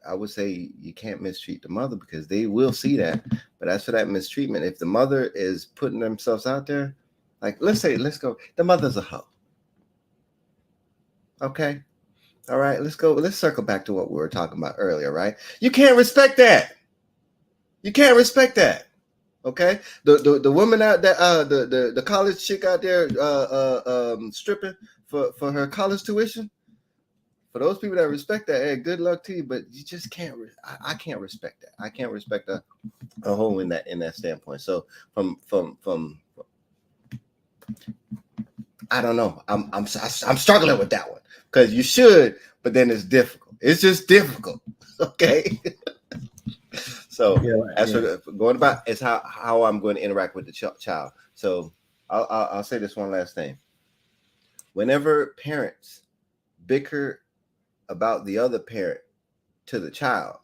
I would say you can't mistreat the mother because they will see that. But as for that mistreatment, if the mother is putting themselves out there, like let's go, the mother's a hoe. Okay. All right, let's circle back to what we were talking about earlier, right? You can't respect that. You can't respect that. Okay? The woman out there, the college chick out there stripping for her college tuition. For those people that respect that, hey, good luck to you, but you just can't. I can't respect that. I can't respect a hoe in that standpoint. So from I don't know. I'm struggling with that one because you should, but then it's difficult. It's just difficult. Okay. So as for going about, it's how I'm going to interact with the child. So I'll say this one last thing. Whenever parents bicker about the other parent to the child,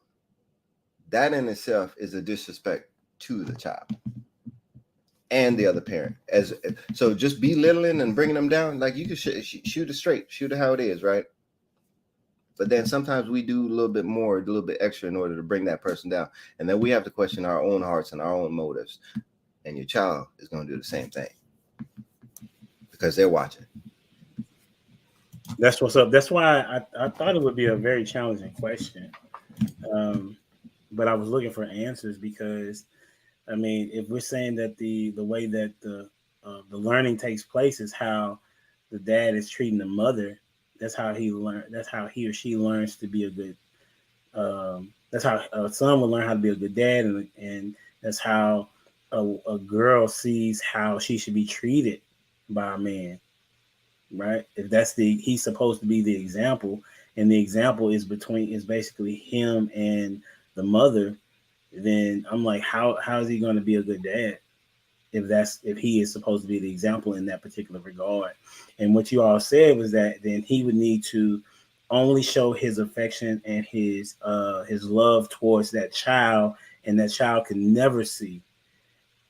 that in itself is a disrespect to the child and the other parent. So just belittling and bringing them down, like you can shoot it straight, shoot it how it is, right? But then sometimes we do a little bit more, a little bit extra in order to bring that person down. And then we have to question our own hearts and our own motives. And your child is going to do the same thing because they're watching. That's what's up. That's why I thought it would be a very challenging question. But I was looking for answers because, I mean, if we're saying that the way that the learning takes place is how the dad is treating the mother, that's how he or she learns to be a good. That's how a son will learn how to be a good dad, and that's how a girl sees how she should be treated by a man, right? If that's he's supposed to be the example, and the example is basically him and the mother, then I'm like, how is he going to be a good dad if he is supposed to be the example in that particular regard? And what you all said was that then he would need to only show his affection and his love towards that child, and that child can never see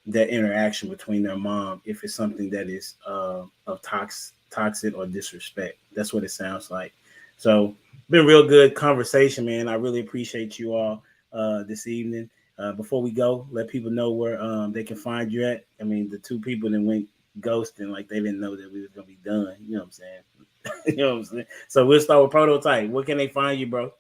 that interaction between their mom if it's something that is of toxic or disrespect. That's what it sounds like. So been real good conversation, man. I really appreciate you all this evening. Before we go, let people know where they can find you at. I mean, the two people that went ghosting, like they didn't know that we was gonna be done. You know what I'm saying? You know what I'm saying? So we'll start with Prototype. Where can they find you, bro?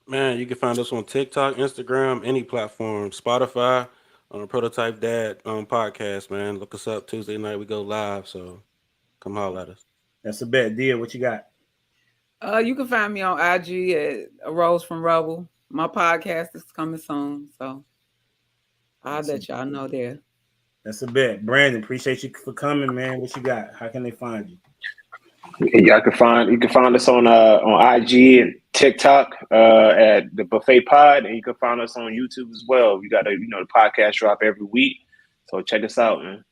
Man, you can find us on TikTok, Instagram, any platform, Spotify, on Prototype Dad podcast, man. Look us up Tuesday night. We go live, so come holler at us. That's a bet. Deal, what you got? You can find me on IG at A Rose from Rebel. My podcast is coming soon, so I'll let y'all know there. That's a bet. Brandon, appreciate you for coming, man. What you got? How can they find you? You can find us on IG and TikTok at the Buffet Pod, and you can find us on YouTube as well. We got the podcast drop every week, so check us out, man.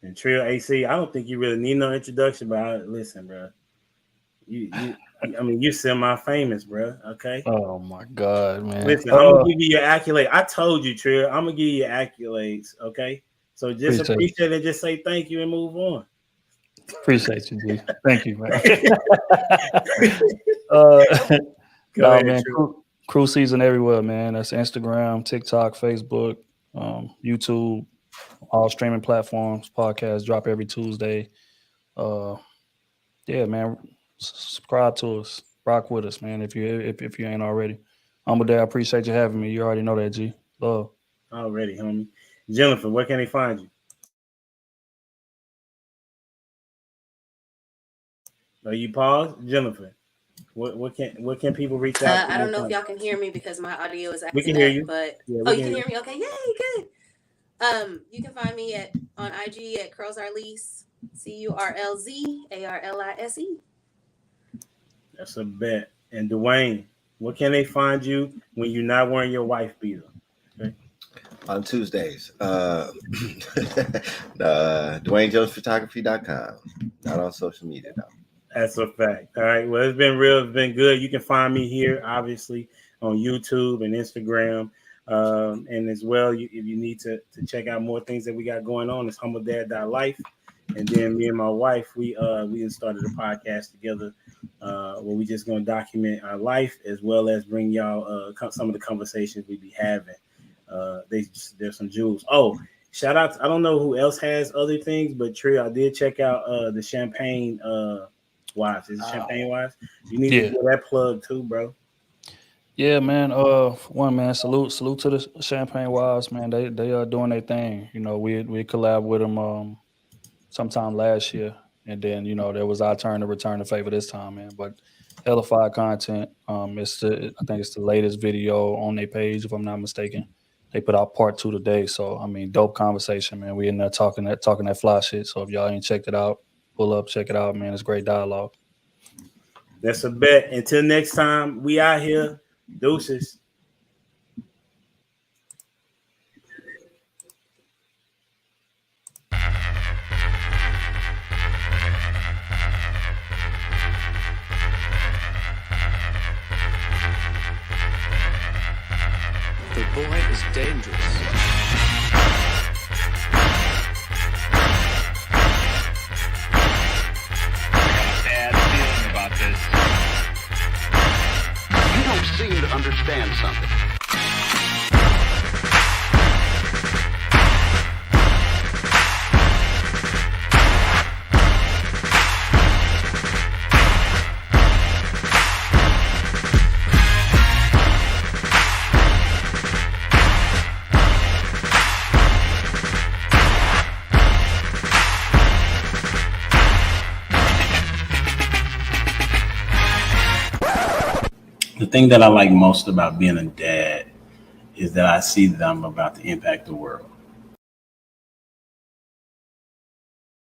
And Trill AC, I don't think you really need no introduction, but listen, bro. You're semi-famous, bro. Okay. Oh my God, man. Listen, I'm gonna give you your accolade. I told you, Trill. I'm gonna give you your accolades. Okay. So just appreciate it. Just say thank you and move on. Appreciate you, G. Thank you, man. Go ahead, man. Crew season everywhere, man. That's Instagram, TikTok, Facebook, YouTube, all streaming platforms. Podcasts drop every Tuesday. Yeah, man. Subscribe to us. Rock with us, man. If you ain't already. Humble Dad, I appreciate you having me. You already know that, G. Love. Already, homie. Jennifer, where can they find you? Are you paused? Jennifer, what can people reach out to? I don't know if y'all can hear me because my audio is acting We can hear you. But yeah, you can hear me? Okay, yay, good. You can find me on IG at CurlsArlise, CurlzArlise. That's a bet. And Dwayne, what can they find you when you're not wearing your wife beater? Okay. On Tuesdays, DwayneJonesPhotography.com. Not on social media though. That's a fact. All right. Well, it's been real. It's been good. You can find me here, obviously, on YouTube and Instagram. And as well, if you need to check out more things that we got going on, it's humbledad.life. And then me and my wife, we started a podcast together where we just going to document our life as well as bring y'all some of the conversations we be having. There's some jewels. Oh, shout out to, I don't know who else has other things, but Trey, I did check out the Champagne Wives. Is it Champagne Wives? You need to get that plug too, bro. Yeah, man. Salute to the Champagne Wives, man. They are doing their thing. You know, we collab with them sometime last year, and then there was our turn to return the favor this time, man. But hella fire content. I think it's the latest video on their page, if I'm not mistaken. They put out part 2 today, so I mean, dope conversation, man. We in there talking that fly shit. So if y'all ain't checked it out, pull up, check it out, man. It's great dialogue. That's a bet. Until next time, we out here. Deuces. The boy is dangerous. You don't seem to understand something. The thing that I like most about being a dad is that I see them about to impact the world.